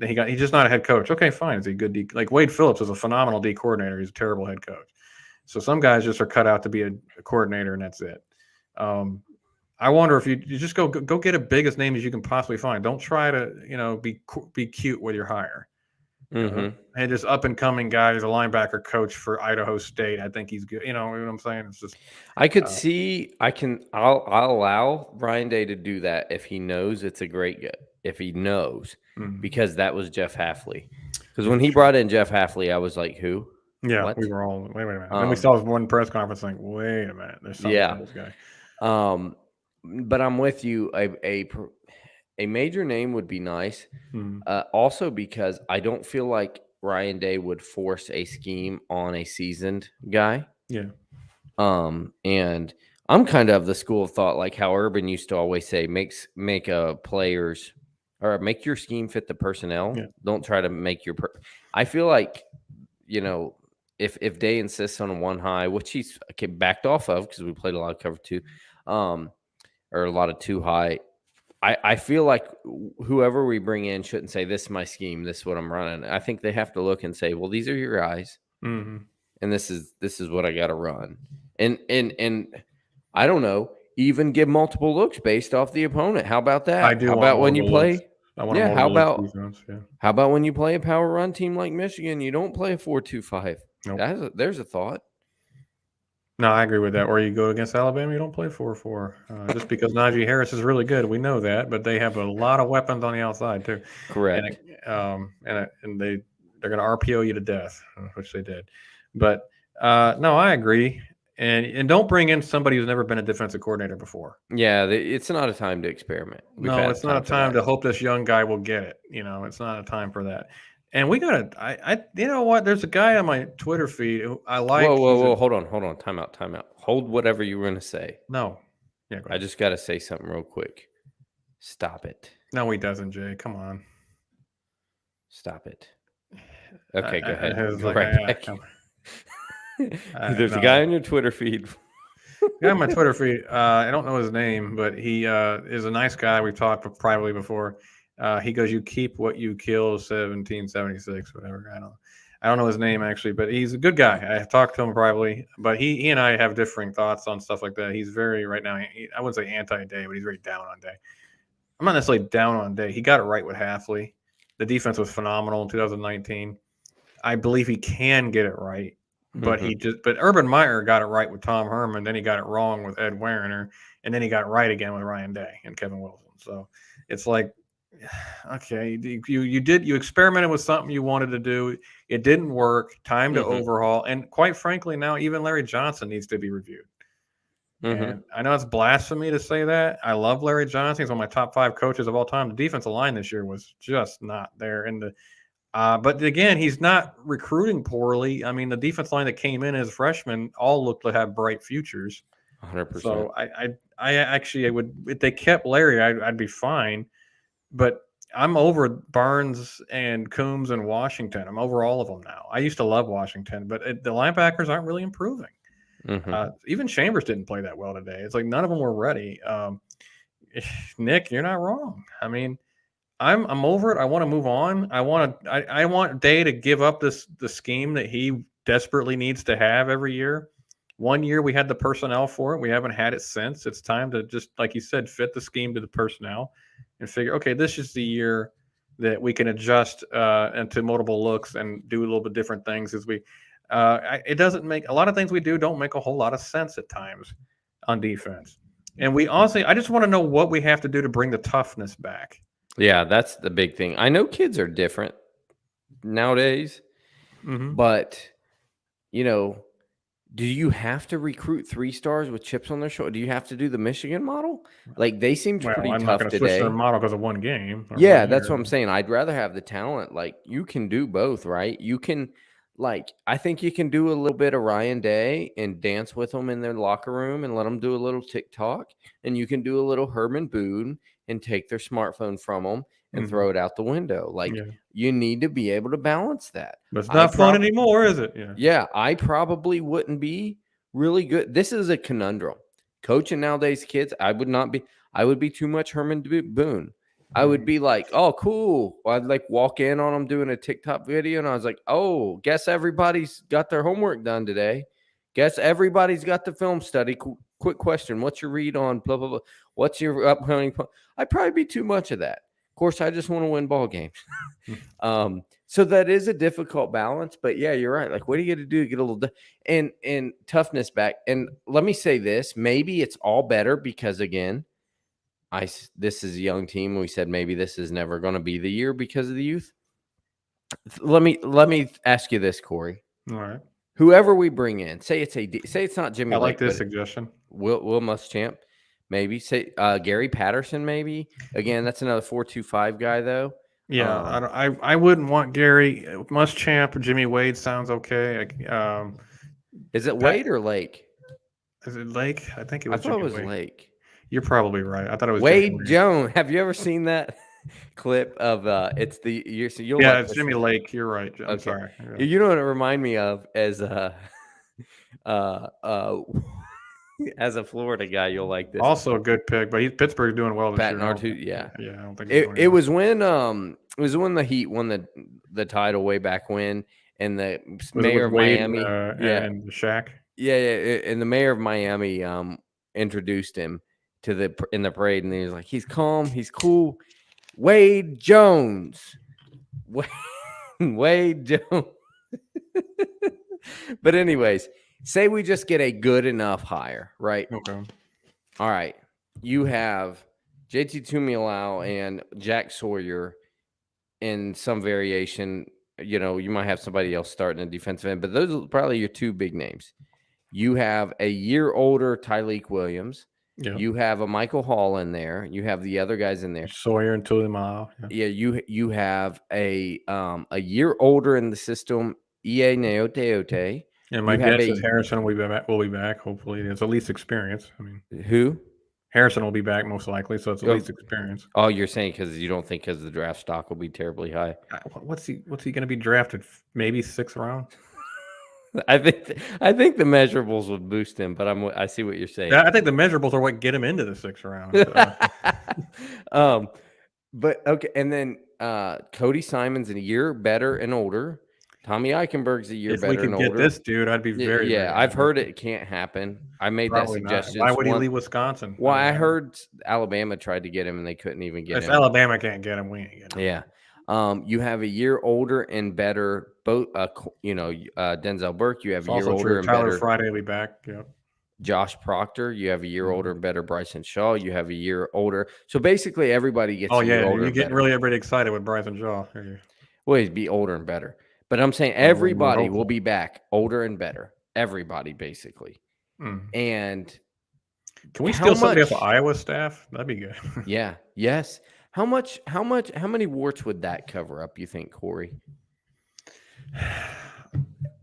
Speaker 1: he's just not a head coach. Okay, fine. Is he good? Like Wade Phillips is a phenomenal D coordinator. He's a terrible head coach. So some guys just are cut out to be a coordinator, and that's it. I wonder if you just go get as big a name as you can possibly find. Don't try to be cute with your hire. And just up and coming guy who's a linebacker coach for Idaho State. I think he's good. You know what I'm saying? It's just
Speaker 2: I'll allow Ryan Day to do that if he knows it's a great guy. If he knows, because that was Jeff Hafley. Because when he brought in Jeff Hafley, I was like, who?
Speaker 1: Yeah,
Speaker 2: what?
Speaker 1: We were all wait a minute. Then we saw one press conference like, wait a minute, there's something about this guy.
Speaker 2: But I'm with you. A major name would be nice. Also because I don't feel like Ryan Day would force a scheme on a seasoned guy.
Speaker 1: Yeah.
Speaker 2: And I'm kind of the school of thought, like how Urban used to always say, make a players or make your scheme fit the personnel.
Speaker 1: Yeah.
Speaker 2: Don't try to make I feel like, if Day insists on a 1 high, which he's backed off of because we played a lot of cover 2, or a lot of 2 high, I feel like whoever we bring in shouldn't say, this is my scheme, this is what I'm running. I think they have to look and say, well, these are your guys, and this is what I got to run. And I don't know, even give multiple looks based off the opponent. How about that?
Speaker 1: I do.
Speaker 2: How
Speaker 1: want
Speaker 2: about when you play?
Speaker 1: looks. I want how about defense,
Speaker 2: how about when you play a power run team like Michigan, you don't play a 4-2-5?
Speaker 1: Nope.
Speaker 2: There's a thought.
Speaker 1: No, I agree with that. Or you go against Alabama, you don't play 4-4. Just because Najee Harris is really good, we know that, but they have a lot of weapons on the outside too.
Speaker 2: Correct.
Speaker 1: And they're going to RPO you to death, which they did. But no, I agree. And don't bring in somebody who's never been a defensive coordinator before.
Speaker 2: Yeah, it's not a time to experiment.
Speaker 1: It's not a time to hope this young guy will get it. It's not a time for that. And we got to, you know what? There's a guy on my Twitter feed who I like.
Speaker 2: Whoa. Hold on. Time out. Hold whatever you were going to say.
Speaker 1: No. Yeah,
Speaker 2: I just got to say something real quick. Stop it.
Speaker 1: No, he doesn't, Jay. Come on.
Speaker 2: Stop it. Okay, go ahead. There's a guy on your Twitter feed.
Speaker 1: Guy on my Twitter feed. I don't know his name, but he is a nice guy. We've talked privately before. He goes, "You keep what you kill." 1776, whatever. I don't know his name actually, but he's a good guy. I talked to him privately, but he and I have differing thoughts on stuff like that. He's very right now. I wouldn't say anti-Day, but he's very down on Day. I'm not necessarily down on Day. He got it right with Hafley. The defense was phenomenal in 2019. I believe he can get it right, but but Urban Meyer got it right with Tom Herman. Then he got it wrong with Ed Werner, and then he got it right again with Ryan Day and Kevin Wilson. So it's like, okay, you experimented with something you wanted to do. It didn't work. Time to overhaul. And quite frankly, now even Larry Johnson needs to be reviewed. And I know it's blasphemy to say that. I love Larry Johnson. He's one of my top 5 coaches of all time. The defensive line this year was just not there. But again, he's not recruiting poorly. I mean, the defense line that came in as freshmen all looked to have bright futures.
Speaker 2: 100%.
Speaker 1: So I actually would, if they kept Larry, I'd be fine. But I'm over Barnes and Coombs and Washington. I'm over all of them now. I used to love Washington, but the linebackers aren't really improving. Even Chambers didn't play that well today. It's like none of them were ready. Nick, you're not wrong. I mean, I'm over it. I want to move on. I want Day to give up the scheme that he desperately needs to have every year. One year we had the personnel for it. We haven't had it since. It's time to just, like you said, fit the scheme to the personnel and figure, okay, this is the year that we can adjust into multiple looks and do a little bit different things as we. It doesn't make a lot of things we do don't make a whole lot of sense at times on defense. And I just want to know what we have to do to bring the toughness back.
Speaker 2: Yeah, that's the big thing. I know kids are different nowadays, but do you have to recruit 3 stars with chips on their shoulder? Do you have to do the Michigan model? Like they seemed pretty tough today. I'm not going to switch their model because of one game. Yeah, that's what I'm saying. I'd rather have the talent. Like you can do both, right? You can. I think you can do a little bit of Ryan Day and dance with them in their locker room and let them do a little TikTok. And you can do a little Herman Boone and take their smartphone from them and throw it out the window. You need to be able to balance that.
Speaker 1: But it's not fun anymore, is it?
Speaker 2: Yeah, I probably wouldn't be really good. This is a conundrum. Coaching nowadays kids, I would be too much Herman Boone. I would be like, oh, cool. I'd walk in on them doing a TikTok video. And I was like, oh, guess everybody's got their homework done today. Guess everybody's got the film study. Quick question. What's your read on blah, blah, blah? What's your upcoming? I'd probably be too much of that. Of course, I just want to win ball games. So that is a difficult balance. But yeah, you're right. What do you get to do to get a little and toughness back? And let me say this. Maybe it's all better because, again, this is a young team. We said maybe this is never going to be the year because of the youth. Let me ask you this, Corey.
Speaker 1: All right.
Speaker 2: Whoever we bring in, say it's not Jimmy.
Speaker 1: I like this suggestion.
Speaker 2: Will Muschamp, maybe say Gary Patterson, maybe. Again, that's another 4-2-5 guy though.
Speaker 1: Yeah, I wouldn't want Gary Muschamp or Jimmy Wade. Sounds okay.
Speaker 2: Is it Wade or Lake?
Speaker 1: Is it Lake? I think it was.
Speaker 2: I thought it was Lake.
Speaker 1: You're probably right. I thought it was
Speaker 2: Wade Jones. Have you ever seen that? clip of it's the you'll
Speaker 1: Yeah,
Speaker 2: like
Speaker 1: it's
Speaker 2: this.
Speaker 1: Jimmy Lake. You're right. I'm
Speaker 2: Okay.
Speaker 1: sorry. Yeah.
Speaker 2: You know what it remind me of as uh as a Florida guy, you'll like this.
Speaker 1: Also a good pick, but Pittsburgh's doing well this
Speaker 2: Pat
Speaker 1: year.
Speaker 2: Narduzzi, yeah.
Speaker 1: Yeah, I don't think he's going
Speaker 2: It was when the Heat won the title way back when, and the mayor of
Speaker 1: Wade
Speaker 2: Miami,
Speaker 1: and Shaq.
Speaker 2: yeah, and the mayor of Miami introduced him to in the parade, and he was like, he's calm, he's cool, Wade Jones, Wade Jones. But anyways, say we just get a good enough hire, right?
Speaker 1: Okay.
Speaker 2: All right, you have JT Tumialau and Jack Sawyer in some variation. You might have somebody else starting a defensive end, but those are probably your two big names. You have a year older Tyleik Williams.
Speaker 1: Yeah.
Speaker 2: You have a Michael Hall in there. You have the other guys in there.
Speaker 1: Sawyer and Tulimao.
Speaker 2: Yeah, you have a year older in the system, EA Neoteote.
Speaker 1: And my guess is Harrison will be back. Hopefully, it's at least experience. I mean,
Speaker 2: who?
Speaker 1: Harrison will be back most likely, so it's at least experience.
Speaker 2: Oh, you're saying because you don't think because the draft stock will be terribly high?
Speaker 1: What's he going to be drafted? Maybe 6th round.
Speaker 2: I think the measurables would boost him, but I see what you're saying.
Speaker 1: I think the measurables are what get him into the 6th round.
Speaker 2: But okay, and then Cody Simon's a year better and older. Tommy Eichenberg's a year better and older.
Speaker 1: If we could get this dude, I'd be very
Speaker 2: I've heard it can't happen. I made
Speaker 1: Probably
Speaker 2: that suggestion.
Speaker 1: Why would he leave Wisconsin?
Speaker 2: Well, I heard Alabama tried to get him and they couldn't even get him.
Speaker 1: If Alabama can't get him, we ain't get him.
Speaker 2: Yeah. You have a year older and better. Both, Denzel Burke. You have a year older and
Speaker 1: Tyler
Speaker 2: better.
Speaker 1: Friday will be back. Yep.
Speaker 2: Josh Proctor. You have a year older and better. Bryson Shaw. You have a year older. So basically, everybody gets.
Speaker 1: Oh yeah, you're getting really everybody excited with Bryson Shaw.
Speaker 2: Well, he'd be older and better. But I'm saying everybody will be back, older and better. Everybody, basically. And
Speaker 1: can we steal somebody off the Iowa staff? That'd be good.
Speaker 2: Yeah. Yes. How many warts would that cover up, you think, Corey?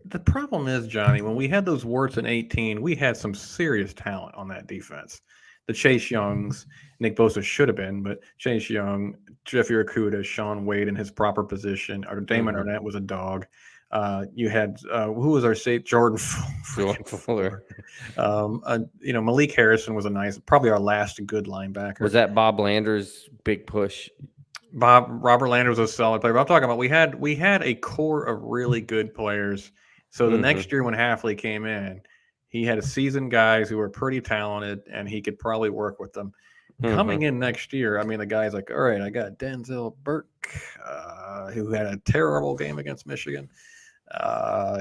Speaker 1: The problem is, Johnny, when we had those warts in 18, we had some serious talent on that defense. The Chase Youngs, Nick Bosa should have been, but Chase Young, Jeffrey Okudah, Sean Wade in his proper position, or Damon Arnett was a dog. You had who was our state? Jordan Fuller. Malik Harrison was probably our last good linebacker.
Speaker 2: Was that Bob Lander's big push?
Speaker 1: Robert Lander was a solid player. But I'm talking about we had a core of really good players. So the next year when Hafley came in, he had seasoned guys who were pretty talented, and he could probably work with them. Coming in next year, I mean, the guy's like, all right, I got Denzel Burke, who had a terrible game against Michigan.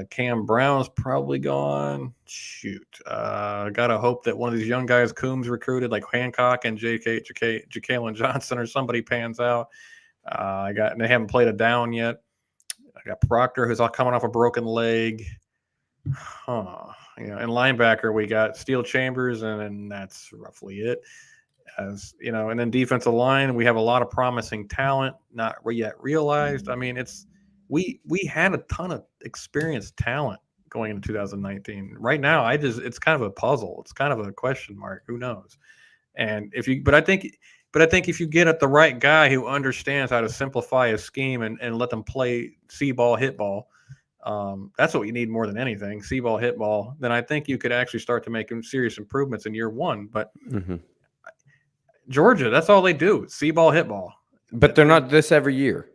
Speaker 1: Cam Brown's probably gone. Shoot. Gotta hope that one of these young guys Coombs recruited, like Hancock and Jalen Johnson or somebody pans out. They haven't played a down yet. I got Proctor, who's all coming off a broken leg. And linebacker, we got Steel Chambers, and that's roughly it. And then defensive line, we have a lot of promising talent, not yet realized. I mean, we had a ton of experienced talent going into 2019. Right now, it's kind of a puzzle. It's kind of a question mark. Who knows? But I think if you get at the right guy who understands how to simplify a scheme and let them play see ball, hit ball, that's what you need more than anything. See ball, hit ball. Then I think you could actually start to make serious improvements in year one. But Georgia, that's all they do: see ball, hit ball.
Speaker 2: But they're not this every year.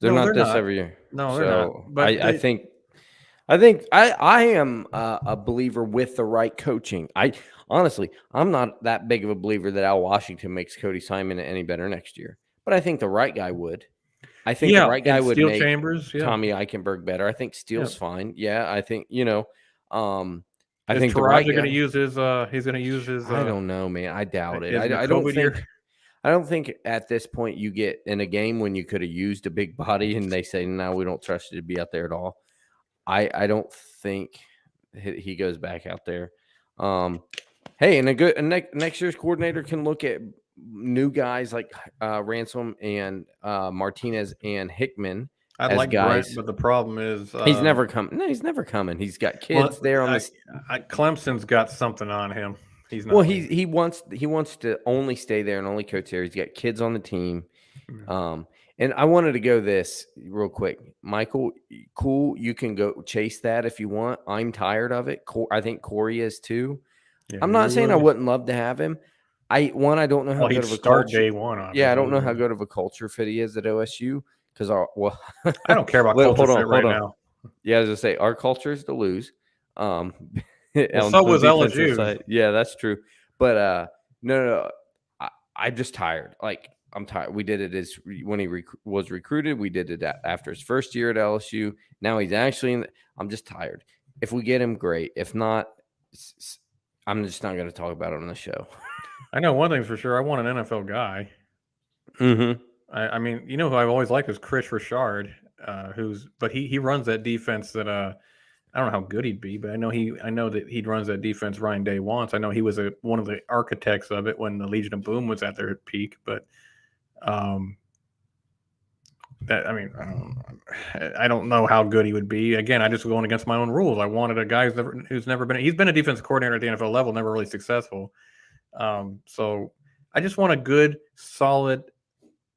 Speaker 2: They're not every year.
Speaker 1: No, they're not.
Speaker 2: But I think I am a believer with the right coaching. Honestly, I'm not that big of a believer that Al Washington makes Cody Simon any better next year. But I think the right guy would. I think the right guy would make Tommy Eichenberg better. I think Steele's fine. Yeah, I think I think
Speaker 1: Taraji going to use his. He's going to use his.
Speaker 2: I don't know, man. I doubt it. I don't think. I don't think at this point you get in a game when you could have used a big body and they say, no, we don't trust you to be out there at all. I don't think he goes back out there. Hey, and next year's coordinator can look at new guys like Ransom and Martinez and Hickman.
Speaker 1: I'd like guys, Brent, but the problem is
Speaker 2: he's never coming. No, he's never coming. He's got kids there on this.
Speaker 1: Clemson's got something on him. He's not.
Speaker 2: Well, he wants to only stay there and only coach there. He's got kids on the team. And I wanted to go this real quick. Michael, cool. You can go chase that if you want. I'm tired of it. I think Corey is too.
Speaker 1: Yeah,
Speaker 2: I'm not saying I wouldn't love to have him. I don't know how good of a
Speaker 1: start
Speaker 2: culture.
Speaker 1: day one. Obviously.
Speaker 2: Yeah, I don't know how good of a culture fit he is at OSU because
Speaker 1: I don't care about culture fit right now.
Speaker 2: Yeah, as I say, our culture is to lose.
Speaker 1: Well, so was LSU.
Speaker 2: Side. Yeah, that's true. But no. I'm just tired. Like, I'm tired. We did it when he was recruited. We did it after his first year at LSU. Now he's actually I'm just tired. If we get him, great. If not, I'm just not going to talk about it on the show.
Speaker 1: I know one thing for sure. I want an NFL guy.
Speaker 2: Mm-hmm.
Speaker 1: I mean, you know who I've always liked is Chris Richard, but he runs that defense that I don't know how good he'd be, but I know that he runs that defense Ryan Day wants. I know he was one of the architects of it when the Legion of Boom was at their peak, but I don't know how good he would be. Again, I just going against my own rules. I wanted a guy who's never been. He's been a defensive coordinator at the NFL level, never really successful. So I just want a good, solid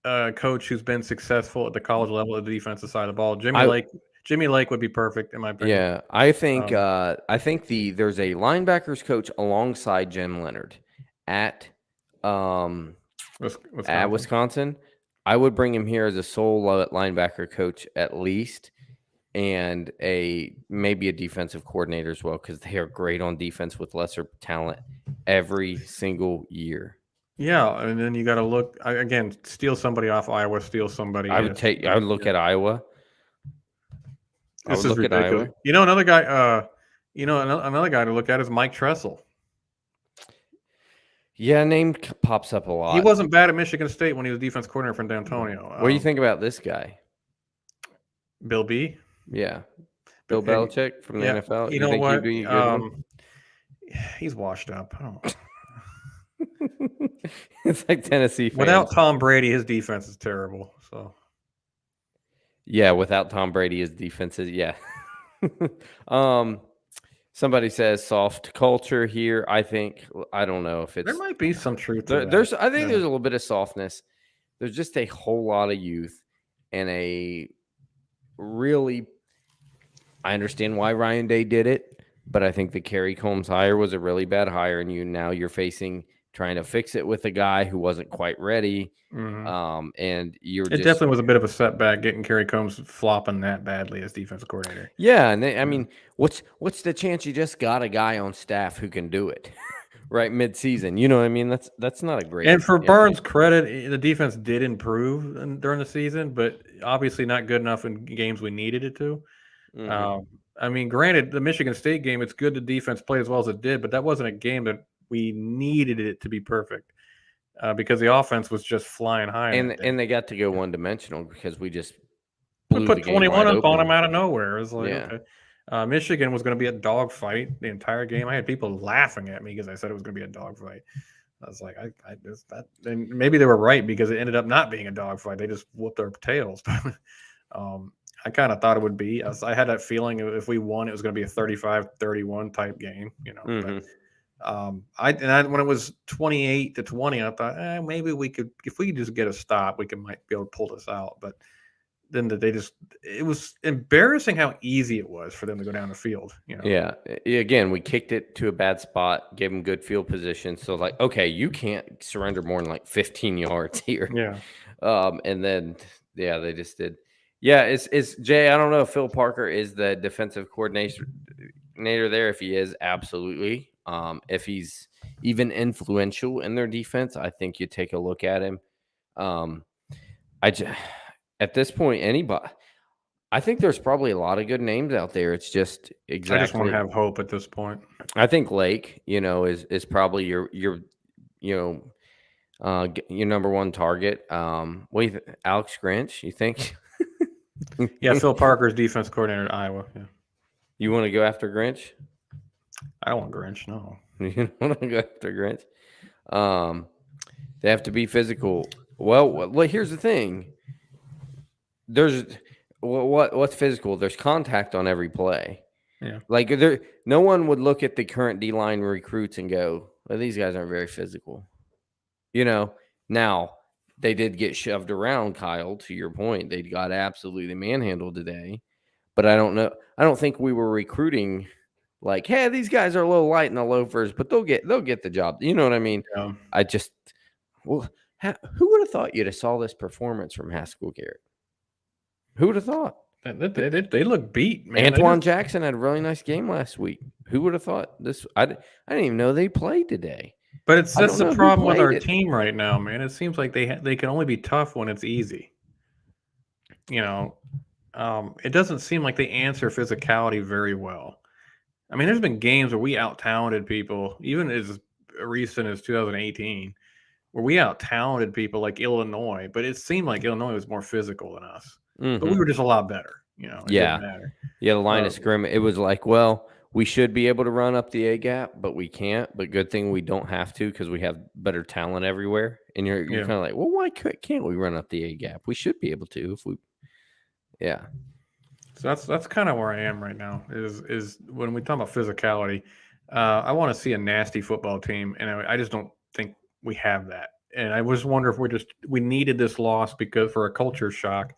Speaker 1: coach who's been successful at the college level at the defensive side of the ball. Jimmy Lake would be perfect in my opinion.
Speaker 2: Yeah, I think there's a linebackers coach alongside Jim Leonard at Wisconsin. I would bring him here as a sole linebacker coach at least, and maybe a defensive coordinator as well, because they are great on defense with lesser talent every single year.
Speaker 1: Yeah, and then you got to look again. Steal somebody off Iowa. Steal somebody.
Speaker 2: I would look at Iowa.
Speaker 1: This is ridiculous. You know, another guy. Another guy to look at is Mike Tressel.
Speaker 2: Yeah, name pops up a lot.
Speaker 1: He wasn't bad at Michigan State when he was defense coordinator for D'Antonio.
Speaker 2: What do you think about this guy?
Speaker 1: Bill B?
Speaker 2: Yeah. Bill Belichick from the NFL.
Speaker 1: You know what? He's washed up. I don't know.
Speaker 2: It's like Tennessee fans.
Speaker 1: Without Tom Brady, his defense is terrible. So.
Speaker 2: Yeah, without Tom Brady, his defense is Somebody says soft culture here. I don't know if
Speaker 1: there might be some truth to that.
Speaker 2: There's a little bit of softness. There's just a whole lot of youth and I understand why Ryan Day did it, but I think the Kerry Coombs hire was a really bad hire, and now you're trying to fix it with a guy who wasn't quite ready.
Speaker 1: Mm-hmm.
Speaker 2: And it
Speaker 1: definitely was a bit of a setback getting Kerry Coombs flopping that badly as defensive coordinator.
Speaker 2: Yeah, and I mean, what's the chance you just got a guy on staff who can do it, right? Mid-season, you know what I mean? That's not a great.
Speaker 1: And for Burns' credit, the defense did improve during the season, but obviously not good enough in games we needed it to. Mm-hmm. I mean, granted, the Michigan State game, it's good the defense played as well as it did, but that wasn't a game that we needed it to be perfect. Because the offense was just flying high.
Speaker 2: And they got to go one-dimensional because we just
Speaker 1: put 21 up on them out of nowhere. It was like, okay. Michigan was going to be a dogfight the entire game. I had people laughing at me because I said it was going to be a dogfight. I was like, and maybe they were right because it ended up not being a dogfight. They just whooped their tails. I kind of thought it would be. I had that feeling if we won, it was going to be a 35-31 type game,
Speaker 2: Mm-hmm.
Speaker 1: But when it was 28-20, I thought maybe we could, if we could just get a stop, might be able to pull this out. But then it was embarrassing how easy it was for them to go down the field.
Speaker 2: Yeah. Again, we kicked it to a bad spot, gave them good field position. So like, okay, you can't surrender more than like 15 yards here.
Speaker 1: Yeah.
Speaker 2: And then they just did. Yeah, it's Jay. I don't know if Phil Parker is the defensive coordinator there. If he is, absolutely. If he's even influential in their defense, I think you take a look at him. At this point, anybody. I think there's probably a lot of good names out there. It's just exactly.
Speaker 1: I just want to have hope at this point.
Speaker 2: I think Lake, is probably your number one target. What do you think? Alex Grinch, you think?
Speaker 1: Yeah, Phil Parker's defense coordinator at Iowa. Yeah.
Speaker 2: You want to go after Grinch?
Speaker 1: I don't want Grinch, no.
Speaker 2: You don't want to go after Grinch? They have to be physical. Well, here's the thing. There's what's physical? There's contact on every play.
Speaker 1: Yeah.
Speaker 2: Like no one would look at the current D-line recruits and go, well, these guys aren't very physical. Now, They did get shoved around, Kyle, to your point. They got absolutely manhandled today. But I don't know. I don't think we were recruiting like, hey, these guys are a little light in the loafers, but they'll get the job. You know what I mean?
Speaker 1: Yeah.
Speaker 2: I just who would have thought you'd have saw this performance from Haskell Garrett? Who would have thought?
Speaker 1: They look beat, man.
Speaker 2: Antoine Jackson had a really nice game last week. Who would have thought this? I didn't even know they played today.
Speaker 1: But that's the problem with our team right now, man. It seems like they can only be tough when it's easy. You know, it doesn't seem like they answer physicality very well. I mean, there's been games where we out-talented people, even as recent as 2018, where we out-talented people like Illinois, but it seemed like Illinois was more physical than us.
Speaker 2: Mm-hmm.
Speaker 1: But we were just a lot better, you know. It didn't matter.
Speaker 2: Yeah, the line of scrimmage, it was like, well, we should be able to run up the A gap, but we can't. But good thing we don't have to because we have better talent everywhere. And you're kind of like, well, why can't we run up the A gap? We should be able to if we. Yeah.
Speaker 1: So that's kind of where I am right now. Is when we talk about physicality, I want to see a nasty football team, and I just don't think we have that. And I just wonder if we needed this loss because for a culture shock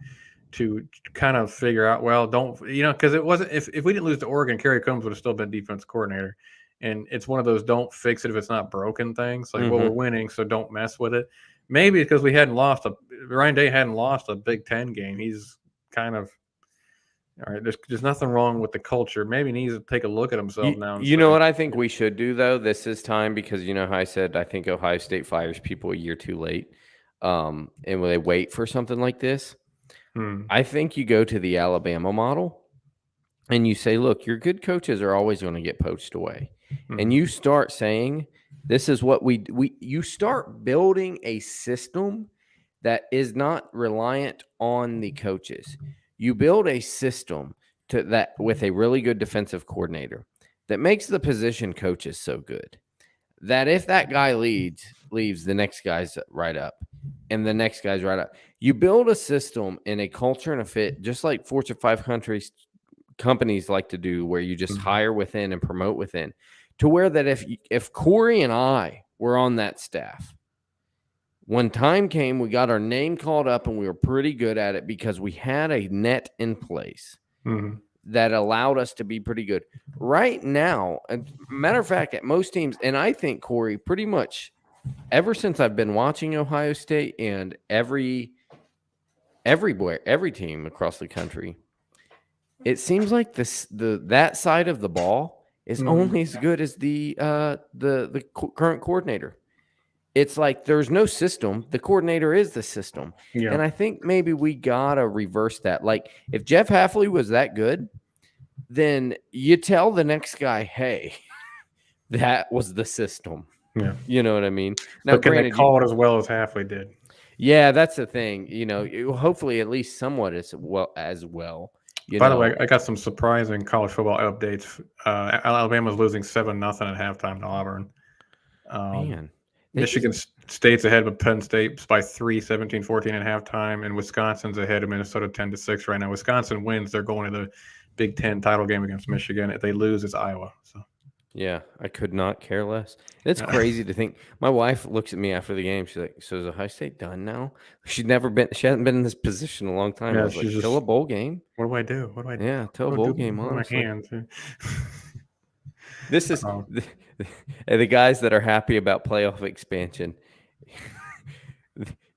Speaker 1: to kind of figure out, well, because it wasn't if we didn't lose to Oregon, Kerry Coombs would have still been defense coordinator. And it's one of those don't fix it if it's not broken things. Like, well, we're winning, so don't mess with it. Maybe because Ryan Day hadn't lost a Big Ten game. He's kind of all right. There's nothing wrong with the culture. Maybe he needs to take a look at himself now.
Speaker 2: You know what I think we should do though? This is time because you know how I said I think Ohio State fires people a year too late, and when they wait for something like this, I think you go to the Alabama model, and you say, look, your good coaches are always going to get poached away, and you start saying this is what you start building a system that is not reliant on the coaches. You build a system that with a really good defensive coordinator that makes the position coaches so good that if that guy leaves, the next guy's right up and the next guy's right up. You build a system and a culture and a fit, just like Fortune 500 companies like to do, where you just hire within and promote within, to where that if Corey and I were on that staff, when time came, we got our name called up and we were pretty good at it because we had a net in place that allowed us to be pretty good. Right now, matter of fact, at most teams, and I think, Corey, pretty much ever since I've been watching Ohio State and every team across the country, it seems like that side of the ball is only as good as the current coordinator. It's like there's no system. The coordinator is the system. Yeah. And I think maybe we got to reverse that. Like if Jeff Hafley was that good, then you tell the next guy, hey, that was the system.
Speaker 1: Yeah.
Speaker 2: You know what I mean? Now,
Speaker 1: but can they call it as well as Hafley did?
Speaker 2: Yeah, that's the thing. You know, hopefully at least somewhat as well.
Speaker 1: By the way, I got some surprising college football updates. Alabama's losing 7-0 at halftime to Auburn.
Speaker 2: Man.
Speaker 1: Michigan State's ahead of Penn State by 3, 17-14 at halftime, and Wisconsin's ahead of Minnesota 10-6 right now. Wisconsin wins, they're going to the Big Ten title game against Michigan. If they lose, it's Iowa. So
Speaker 2: yeah, I could not care less. It's crazy to think. My wife looks at me after the game. She's like, "So is Ohio State done now?" She hasn't been in this position in a long time.
Speaker 1: Yeah,
Speaker 2: I was like, "Till a bowl game."
Speaker 1: What do I do?
Speaker 2: Yeah, till a bowl game.
Speaker 1: On my hands.
Speaker 2: This is the guys that are happy about playoff expansion.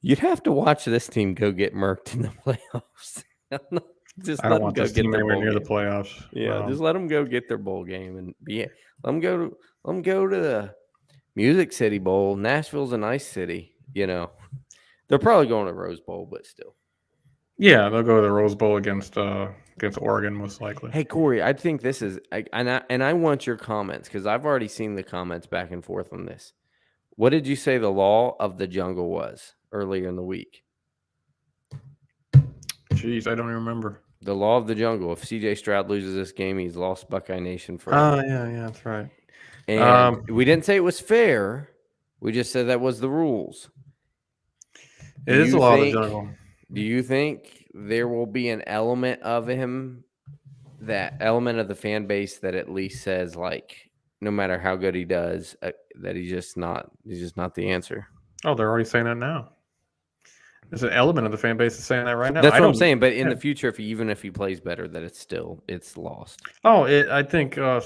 Speaker 2: You'd have to watch this team go get murked in the playoffs.
Speaker 1: I don't want this team anywhere near the playoffs.
Speaker 2: Yeah, just let them go get their bowl game and let them go to the Music City Bowl. Nashville's a nice city, you know. They're probably going to Rose Bowl, but still.
Speaker 1: Yeah, they'll go to the Rose Bowl against Oregon most likely.
Speaker 2: Hey Corey, I think this is and I want your comments because I've already seen the comments back and forth on this. What did you say the law of the jungle was earlier in the week?
Speaker 1: Jeez, I don't even remember.
Speaker 2: The law of the jungle. If CJ Stroud loses this game, he's lost Buckeye Nation forever.
Speaker 1: Oh, yeah, that's right.
Speaker 2: And we didn't say it was fair. We just said that was the rules.
Speaker 1: It is the law of the jungle.
Speaker 2: Do you think there will be an element of him, that element of the fan base that at least says, like, no matter how good he does, that he's just not the answer?
Speaker 1: Oh, they're already saying that now. There's an element of the fan base that's saying that right now.
Speaker 2: That's what I'm saying. But in the future, even if he plays better, that it's lost.
Speaker 1: Oh, I think a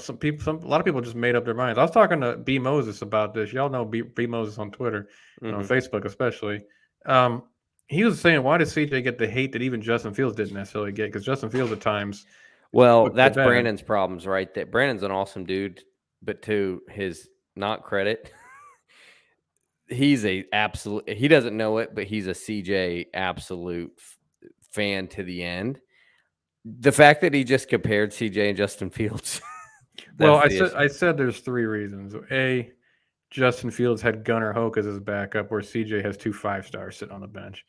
Speaker 1: lot of people just made up their minds. I was talking to B Moses about this. Y'all know B Moses on Twitter, and on Facebook especially. He was saying, why did CJ get the hate that even Justin Fields didn't necessarily get? Because Justin Fields at times.
Speaker 2: Well, that's Brandon's problems, right? That Brandon's an awesome dude, but to his not credit, he's he doesn't know it, but he's a CJ absolute fan to the end. The fact that he just compared CJ and Justin Fields.
Speaker 1: Well, I said there's 3 reasons. A, Justin Fields had Gunnar Hoke as his backup, where CJ has 2 5-stars sitting on the bench.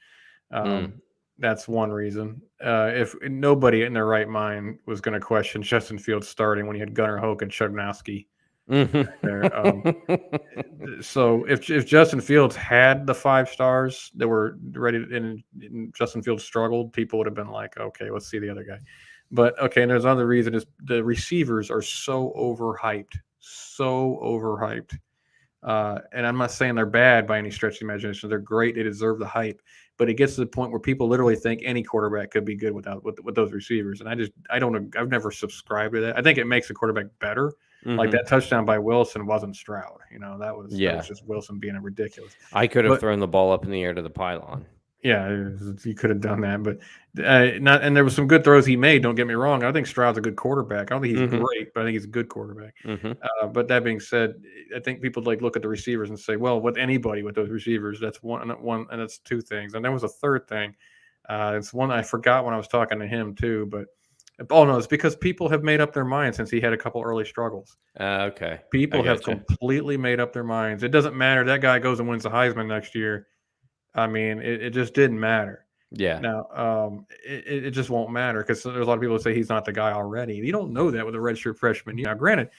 Speaker 1: That's one reason. If nobody in their right mind was going to question Justin Fields starting when he had Gunnar Hoke and Chugnowski there. So if Justin Fields had the 5 stars that were ready and Justin Fields struggled, people would have been like, okay, let's see the other guy. But okay, and there's another reason is the receivers are so overhyped. And I'm not saying they're bad by any stretch of the imagination. They're great. They deserve the hype. But it gets to the point where people literally think any quarterback could be good with those receivers. And I've never subscribed to that. I think it makes a quarterback better. Like that touchdown by Wilson wasn't Stroud. That was just Wilson being ridiculous.
Speaker 2: I could have thrown the ball up in the air to the pylon.
Speaker 1: Yeah, you could have done that, but not. And there was some good throws he made. Don't get me wrong. I think Stroud's a good quarterback. I don't think he's great, but I think he's a good quarterback. But that being said, I think people look at the receivers and say, well, with anybody with those receivers, that's one, and that's 2 things. And there was a third thing. It's one I forgot when I was talking to him too. But no, it's because people have made up their minds since he had a couple early struggles.
Speaker 2: Okay,
Speaker 1: people have completely made up their minds. It doesn't matter. That guy goes and wins the Heisman next year. I mean, it just didn't matter.
Speaker 2: Yeah.
Speaker 1: Now, it just won't matter because there's a lot of people that say he's not the guy already. You don't know that with a redshirt freshman. Now, granted,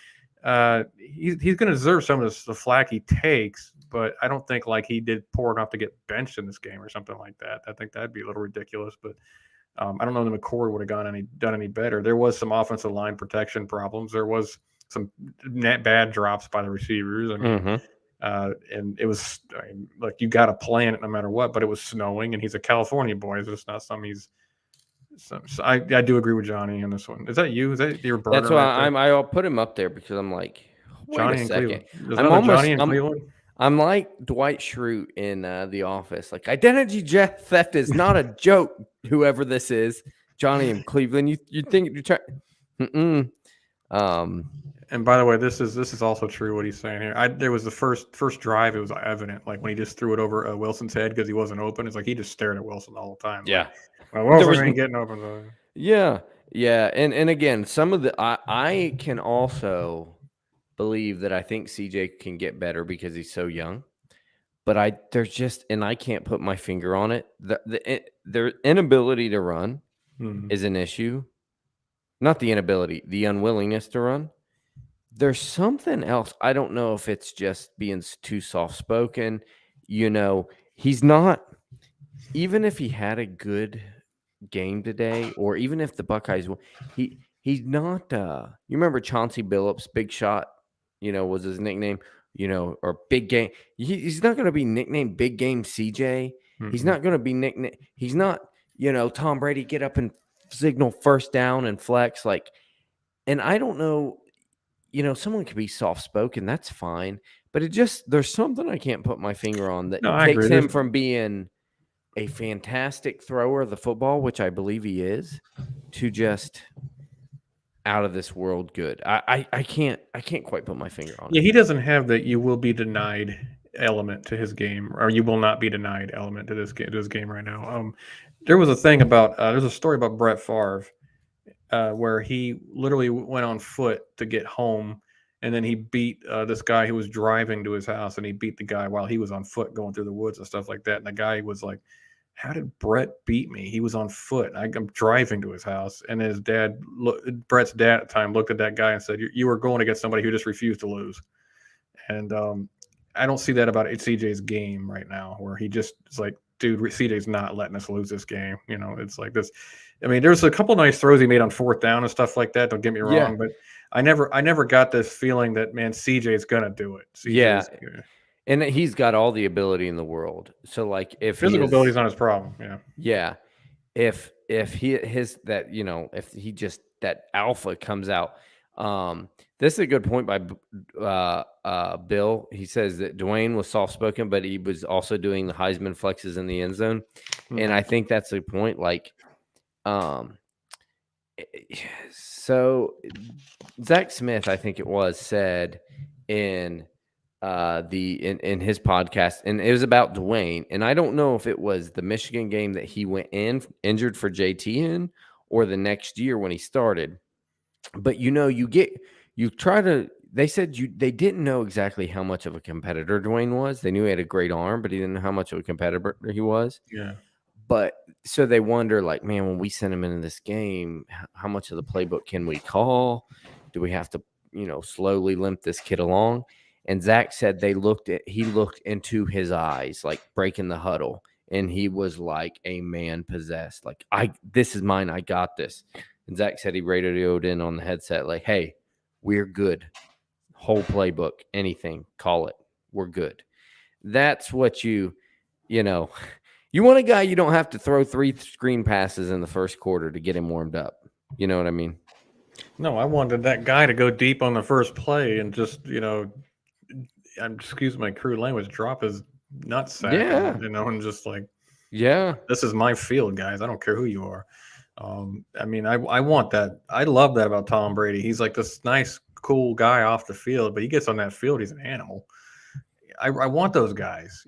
Speaker 1: he's going to deserve some of the flack he takes, but I don't think he did poor enough to get benched in this game or something like that. I think that'd be a little ridiculous. But I don't know that McCord would have done any better. There was some offensive line protection problems. There was some bad drops by the receivers. I mean. And it was you got to plan it no matter what, but it was snowing and he's a California boy. So it's not something so I do agree with Johnny on this one. Is that you? Is that your brother?
Speaker 2: That's why I'll put him up there because I'm like,
Speaker 1: Johnny in
Speaker 2: Cleveland.
Speaker 1: I'm
Speaker 2: like Dwight Schrute in The Office. Like, identity theft is not a joke. Whoever this is, Johnny in Cleveland. You think you're trying?
Speaker 1: And by the way, this is also true what he's saying here. There was the first drive. It was evident, when he just threw it over Wilson's head because he wasn't open. It's like he just stared at Wilson the whole time.
Speaker 2: Yeah,
Speaker 1: Wilson ain't getting open.
Speaker 2: Yeah. And again, some of the I can also believe that I think CJ can get better because he's so young. But there's just, and I can't put my finger on it. Their inability to run is an issue. Not the inability, the unwillingness to run. There's something else. I don't know if it's just being too soft-spoken. He's not, even if he had a good game today, or even if the Buckeyes won, he's not, you remember Chauncey Billups, Big Shot, was his nickname, or Big Game. He's not going to be nicknamed Big Game CJ. He's not going to be nicknamed, he's not, Tom Brady, get up and signal first down and flex. And I don't know, someone could be soft-spoken. That's fine. But there's something I can't put my finger on that takes him from being a fantastic thrower of the football, which I believe he is, to just out of this world good. I can't quite put my finger on it.
Speaker 1: Yeah, he doesn't have that you will be denied element to his game, or you will not be denied element to this game right now. There was a thing about there's a story about Brett Favre where he literally went on foot to get home, and then he beat this guy who was driving to his house, and he beat the guy while he was on foot going through the woods and stuff like that. And the guy was like, how did Brett beat me? He was on foot. I'm driving to his house. And his dad, Brett's dad at the time, looked at that guy and said, you were going against somebody who just refused to lose. And I don't see that about CJ's game right now, where he just is like, dude, CJ's not letting us lose this game. It's like this. I mean, there's a couple nice throws he made on 4th down and stuff like that. Don't get me wrong, but I never got this feeling that, man, CJ's gonna do it.
Speaker 2: And he's got all the ability in the world. So like if
Speaker 1: physical ability is not his problem.
Speaker 2: Yeah. If that alpha comes out. This is a good point by Bill. He says that Dwayne was soft spoken, but he was also doing the Heisman flexes in the end zone. And I think that's the point. Like, so Zach Smith, I think it was, said in in his podcast, and it was about Dwayne, and I don't know if it was the Michigan game that he went in injured for JT in, or the next year when he started. But they said they didn't know exactly how much of a competitor Dwayne was. They knew he had a great arm, but he didn't know how much of a competitor he was.
Speaker 1: Yeah.
Speaker 2: But so they wonder, like, man, when we send him into this game, how much of the playbook can we call? Do we have to, slowly limp this kid along? And Zach said he looked into his eyes, like breaking the huddle, and he was like a man possessed. Like, this is mine. I got this. And Zach said he radioed in on the headset, like, hey, we're good. Whole playbook, anything, call it. We're good. That's what you want a guy you don't have to throw 3 screen passes in the first quarter to get him warmed up. You know what I mean?
Speaker 1: No, I wanted that guy to go deep on the first play and just, excuse my crude language, drop his nutsack.
Speaker 2: Yeah.
Speaker 1: And just like,
Speaker 2: yeah,
Speaker 1: this is my field, guys. I don't care who you are. I want that. I love that about Tom Brady. He's like this nice, cool guy off the field, but he gets on that field, he's an animal. I want those guys,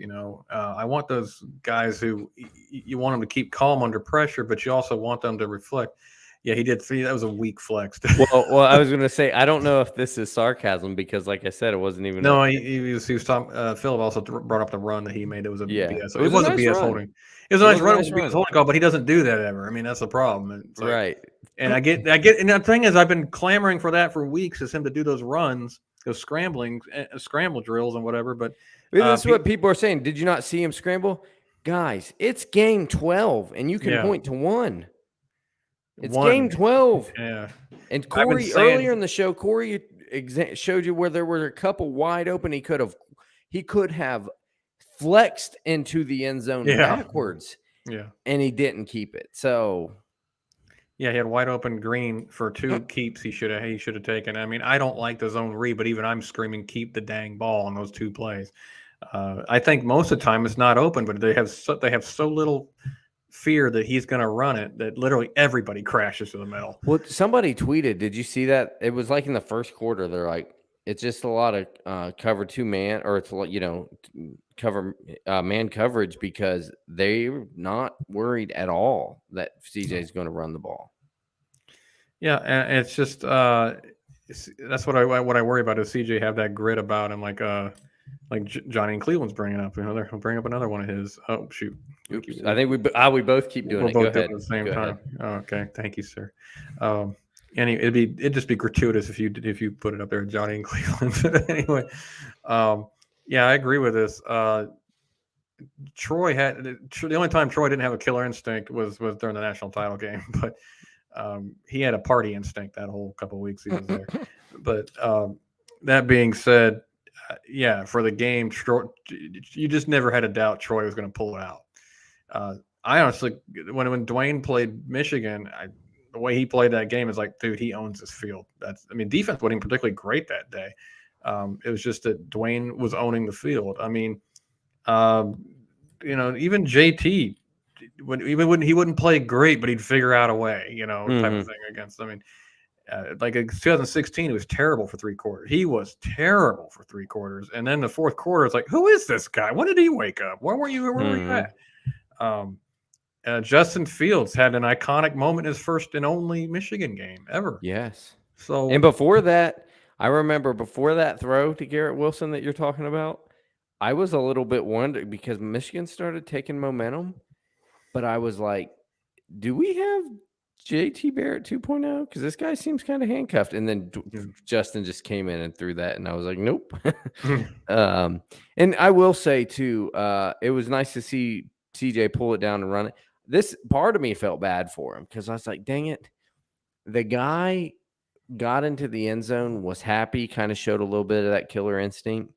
Speaker 1: I want those guys who you want them to keep calm under pressure, but you also want them to reflect. Yeah, he did 3. That was a weak flex.
Speaker 2: well, I was going to say, I don't know if this is sarcasm because, like I said, it wasn't even.
Speaker 1: No, he was talking. Philip also brought up the run that he made. It was a BS.
Speaker 2: It was a
Speaker 1: BS
Speaker 2: run.
Speaker 1: holding. It was a nice run. It was a BS holding call, but he doesn't do that ever. I mean, that's the problem. It's like,
Speaker 2: right.
Speaker 1: And I get. And the thing is, I've been clamoring for that for weeks, is him to do those runs, those scramble drills and whatever. But
Speaker 2: this is what people are saying. Did you not see him scramble? Guys, it's game 12, and you can point to one. It's game 12.
Speaker 1: Yeah.
Speaker 2: And Corey, earlier in the show, Corey showed you where there were a couple wide open. He could have flexed into the end zone backwards.
Speaker 1: Yeah.
Speaker 2: And he didn't keep it. So
Speaker 1: yeah, he had wide open green for 2 keeps he should have taken. I mean, I don't like the zone read, but even I'm screaming, keep the dang ball on those 2 plays. I think most of the time it's not open, but they have so little fear that he's going to run it that literally everybody crashes to the middle.
Speaker 2: Well, somebody tweeted, did you see that? It was like in the first quarter, they're like, it's just a lot of cover 2 man, or it's cover man coverage, because they're not worried at all that CJ is going to run the ball.
Speaker 1: Yeah, and it's just that's what I worry about, is CJ have that grit about him, like Johnny and Cleveland's bringing up. He'll bring up another one of his. Oh shoot!
Speaker 2: Oops. I think we both keep doing it.
Speaker 1: We're both doing it at the same time. Oh, okay, thank you, sir. And it'd just be gratuitous if you put it up there, Johnny and Cleveland. But anyway, yeah, I agree with this. Troy had the only time Troy didn't have a killer instinct was during the national title game, but he had a party instinct that whole couple of weeks he was there. But that being said, yeah, for the game, Troy, you just never had a doubt Troy was going to pull it out. I honestly, when Dwayne played Michigan, the way he played that game is like, dude, he owns this field. Defense wasn't particularly great that day. It was just that Dwayne was owning the field. I mean, even JT, he wouldn't play great, but he'd figure out a way, type of thing against. I mean, like in 2016, he was terrible for 3 quarters. He was terrible for 3 quarters, and then the fourth quarter, it's like, who is this guy? When did he wake up? Where were you? Where were you at? Justin Fields had an iconic moment in his first and only Michigan game ever.
Speaker 2: Yes.
Speaker 1: So,
Speaker 2: and before that, I remember before that throw to Garrett Wilson that you're talking about, I was a little bit worried because Michigan started taking momentum, but I was like, do we have JT Barrett 2.0? Because this guy seems kind of handcuffed. And then Justin just came in and threw that, and I was like, nope. And I will say, too, it was nice to see CJ pull it down and run it. This part of me felt bad for him because I was like, dang it. The guy got into the end zone, was happy, kind of showed a little bit of that killer instinct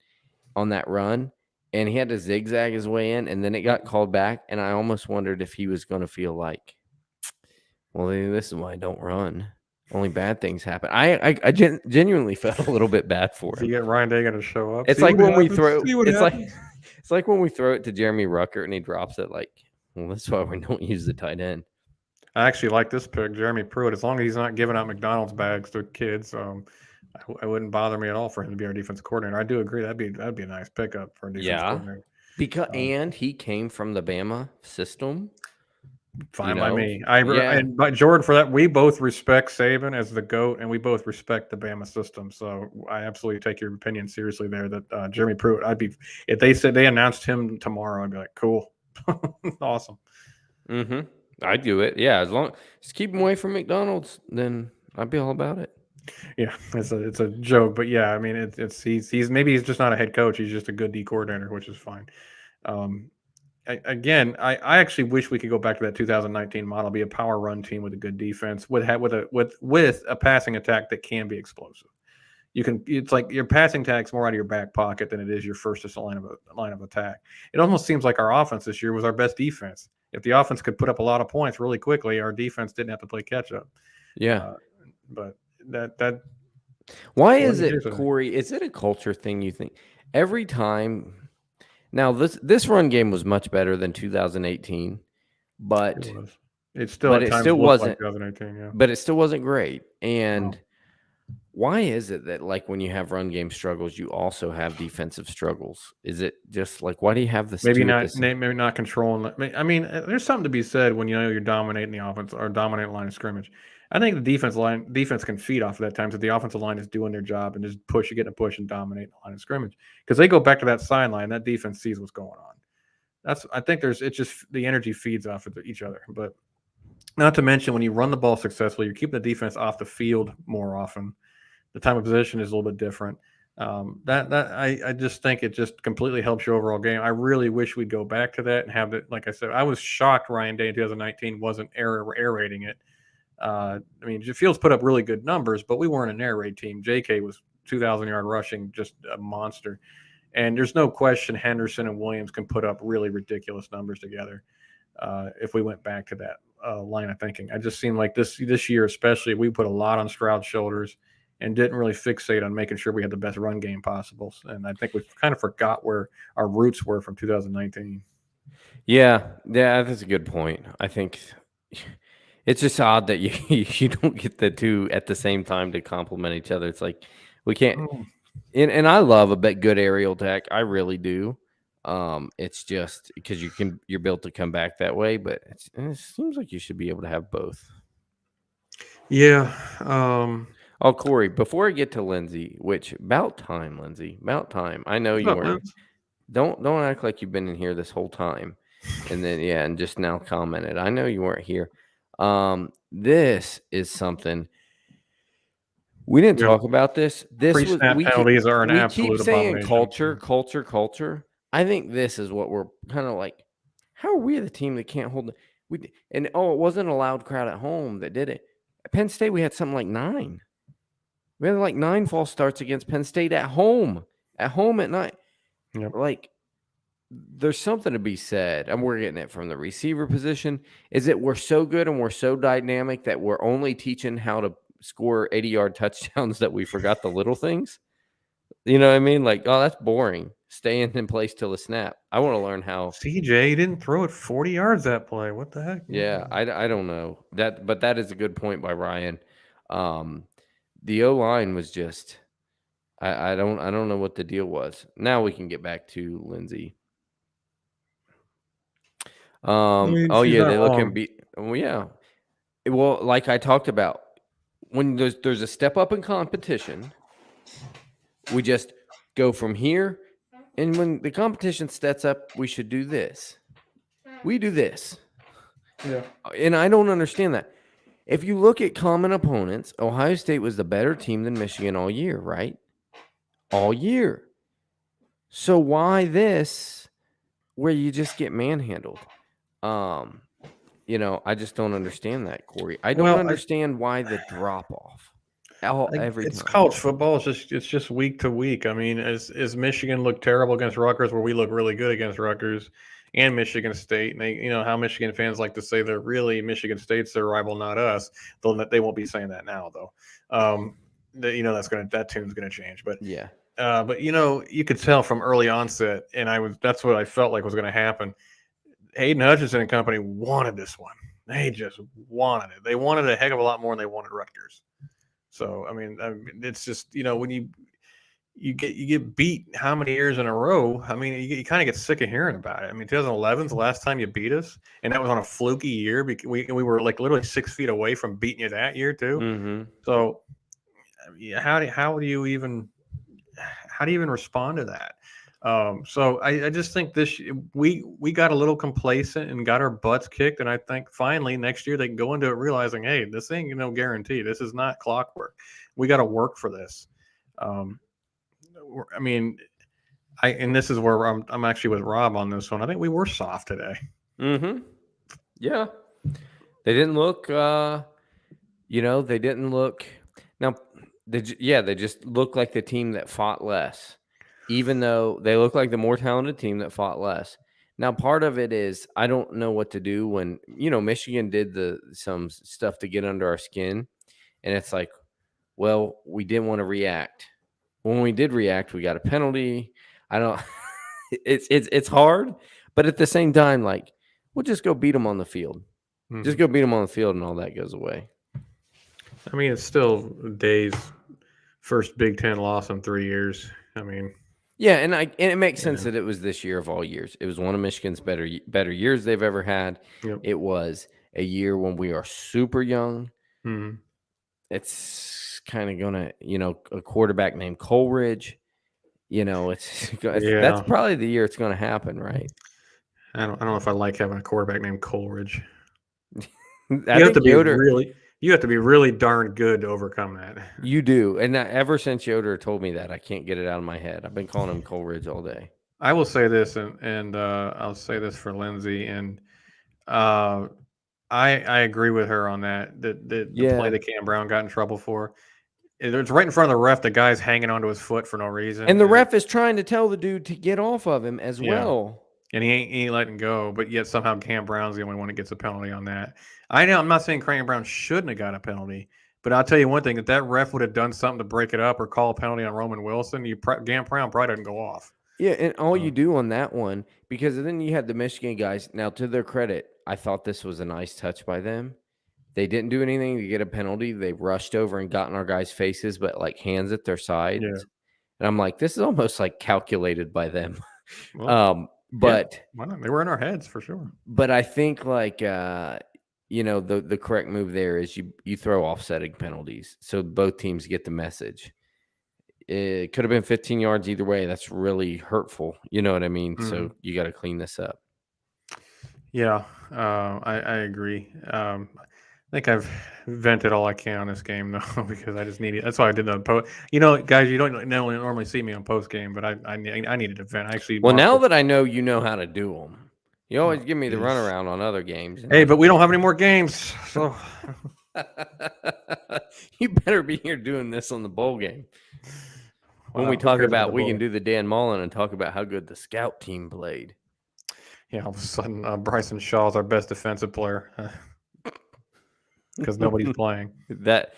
Speaker 2: on that run. and he had to zigzag his way in, and then it got called back, and I almost wondered if he was going to feel like, well, this is why I don't run. Only bad things happen. I genuinely felt a little bit bad for
Speaker 1: If
Speaker 2: him.
Speaker 1: you get Ryan Day going to show up,
Speaker 2: It's
Speaker 1: see
Speaker 2: like
Speaker 1: what
Speaker 2: when we
Speaker 1: happens,
Speaker 2: throw.
Speaker 1: see what
Speaker 2: It's
Speaker 1: happens.
Speaker 2: it's like when we throw it to Jeremy Ruckert and he drops it. Like, well, that's why we don't use the tight end.
Speaker 1: I actually like this pick, Jeremy Pruitt. As long as he's not giving out McDonald's bags to kids, I wouldn't bother me at all for him to be our defensive coordinator. I do agree that'd be a nice pickup for a defense coordinator.
Speaker 2: Because and he came from the Bama system.
Speaker 1: Fine by me. And by Jordan, for that, we both respect Saban as the GOAT, and we both respect the Bama system. So I absolutely take your opinion seriously there. That Jeremy Pruitt, if they said they announced him tomorrow, I'd be like, cool, awesome.
Speaker 2: Mm-hmm. I'd do it. Yeah, as long just keep him away from McDonald's, then I'd be all about it.
Speaker 1: Yeah, it's a joke, but yeah, I mean, he's maybe he's just not a head coach. He's just a good D coordinator, which is fine. I actually wish we could go back to that 2019 model, be a power run team with a good defense, with a passing attack that can be explosive. It's like your passing attack's more out of your back pocket than it is your first line of attack. It almost seems like our offense this year was our best defense. If the offense could put up a lot of points really quickly, our defense didn't have to play catch up.
Speaker 2: Yeah,
Speaker 1: but that.
Speaker 2: Why is it, Corey? Is it a culture thing? You think every time? Now this run game was much better than 2018, but
Speaker 1: it still wasn't like 2018. Yeah,
Speaker 2: but it still wasn't great. And why is it that like when you have run game struggles, you also have defensive struggles? Is it just like why do you have this?
Speaker 1: Maybe not controlling. I mean, there's something to be said when you're dominating the offense or dominating line of scrimmage. I think the defense can feed off of that times if the offensive line is doing their job and just getting a push and dominate the line of scrimmage. Because they go back to that sideline, that defense sees what's going on. I think it's just the energy feeds off of each other. But not to mention when you run the ball successfully, you're keeping the defense off the field more often. The time of possession is a little bit different. I just think it just completely helps your overall game. I really wish we'd go back to that and have it. Like I said, I was shocked Ryan Day in 2019 wasn't air raiding it. I mean, Fields put up really good numbers, but we weren't an air raid team. JK was 2,000 yard rushing, just a monster. And there's no question Henderson and Williams can put up really ridiculous numbers together if we went back to that line of thinking. I just seemed like this year especially, we put a lot on Stroud's shoulders and didn't really fixate on making sure we had the best run game possible. And I think we kind of forgot where our roots were from 2019.
Speaker 2: Yeah, that's a good point. I think it's just odd that you don't get the two at the same time to complement each other. It's like we can't. And I love a bit good aerial attack. I really do. It's just because you're built to come back that way, but it seems like you should be able to have both.
Speaker 1: Yeah.
Speaker 2: Oh, Corey, before I get to Lindsay, which about time, Lindsay, about time. I know you weren't. Don't act like you've been in here this whole time, and then and just now commented. I know you weren't here. This is something we didn't talk about. This
Speaker 1: pre-snap penalties are an absolute
Speaker 2: keep saying culture. I think this is what we're kind of like. How are we the team that can't hold it wasn't a loud crowd at home that did it. At Penn State, we had something like 9. We had like 9 false starts against Penn State at home at night.
Speaker 1: Yep.
Speaker 2: Like, there's something to be said, and we're getting it from the receiver position. Is it we're so good and we're so dynamic that we're only teaching how to score 80-yard touchdowns that we forgot the little things? You know what I mean? Like, oh, that's boring. Staying in place till the snap. I want to learn how.
Speaker 1: CJ didn't throw it 40 yards that play. What the heck?
Speaker 2: Yeah, I don't know that, but that is a good point by Ryan. The O-line was just, I don't know what the deal was. Now we can get back to Lindsay. They look and beat. Oh yeah. Well, like I talked about, when there's a step up in competition, we just go from here, and when the competition steps up, we should do this. We do this.
Speaker 1: Yeah.
Speaker 2: And I don't understand that. If you look at common opponents, Ohio State was the better team than Michigan all year, right? All year. So why this where you just get manhandled? I just don't understand that, Corey. I don't understand why the drop off every
Speaker 1: it's
Speaker 2: time.
Speaker 1: college football. It's just week to week. I mean, as Michigan looked terrible against Rutgers, where we look really good against Rutgers and Michigan State, and they, how Michigan fans like to say they're really Michigan State's their rival, not us. They won't be saying that now, though. That tune's gonna change, but
Speaker 2: Yeah.
Speaker 1: but you could tell from early onset, and that's what I felt like was going to happen. Hayden Hutchinson and company wanted this one. They just wanted it. They wanted a heck of a lot more than they wanted Rutgers. So I mean it's just when you get beat how many years in a row? I mean, you kind of get sick of hearing about it. I mean, 2011 is the last time you beat us, and that was on a fluky year because we were like literally 6 feet away from beating you that year too.
Speaker 2: Mm-hmm.
Speaker 1: So how do you even respond to that? So I just think we got a little complacent and got our butts kicked, and I think finally next year they can go into it realizing, hey, this ain't no guarantee. This is not clockwork. We got to work for this. I mean, and this is where I'm actually with Rob on this one. I think we were soft today.
Speaker 2: Mm-hmm. Yeah, they didn't look. They didn't look. Now, they just looked like the team that fought less, even though they look like the more talented team that fought less. Now, part of it is I don't know what to do when Michigan did some stuff to get under our skin, and it's like, well, we didn't want to react. When we did react, we got a penalty. I don't. It's hard, but at the same time, like, we'll just go beat them on the field. Mm-hmm. Just go beat them on the field, and all that goes away.
Speaker 1: I mean, it's still Day's first Big Ten loss in 3 years. I mean,
Speaker 2: yeah, and it makes sense that it was this year of all years. It was one of Michigan's better years they've ever had. Yep. It was a year when we are super young. Mm-hmm. It's kind of gonna, a quarterback named Coleridge. That's probably the year it's going to happen, right?
Speaker 1: I don't know if I like having a quarterback named Coleridge.
Speaker 2: You have
Speaker 1: to be really darn good to overcome that.
Speaker 2: You do, and ever since Yoder told me that, I can't get it out of my head. I've been calling him Coleridge all day.
Speaker 1: I will say this, and I'll say this for Lindsay, and I agree with her on that. The play that Cam Brown got in trouble for. It's right in front of the ref. The guy's hanging onto his foot for no reason.
Speaker 2: And the ref is trying to tell the dude to get off of him as well.
Speaker 1: And he ain't letting go, but yet somehow Cam Brown's the only one that gets a penalty on that. I know I'm not saying Cam Brown shouldn't have got a penalty, but I'll tell you one thing, if that ref would have done something to break it up or call a penalty on Roman Wilson, Cam Brown probably doesn't go off.
Speaker 2: Yeah, and all you do on that one, because then you had the Michigan guys. Now, to their credit, I thought this was a nice touch by them. They didn't do anything to get a penalty. They rushed over and got in our guys' faces, but like hands at their sides. Yeah. And I'm like, this is almost like calculated by them.
Speaker 1: Well,
Speaker 2: but
Speaker 1: they were in our heads for sure.
Speaker 2: But I think like the correct move there is you throw offsetting penalties so both teams get the message. It could have been 15 yards either way. That's really hurtful. You know what I mean? Mm-hmm. So you got to clean this up.
Speaker 1: Yeah, I agree. I think I've vented all I can on this game, though, because I just need it. That's why I did the post. Guys, you don't normally see me on post game, but I needed to vent.
Speaker 2: Now that I know you know how to do them, you always give me the runaround on other games.
Speaker 1: Hey, but we don't have any more games, so
Speaker 2: you better be here doing this on the bowl game. When we talk about, we can do the Dan Mullen and talk about how good the scout team played.
Speaker 1: Yeah, all of a sudden, Bryson Shaw is our best defensive player. Because nobody's playing.
Speaker 2: That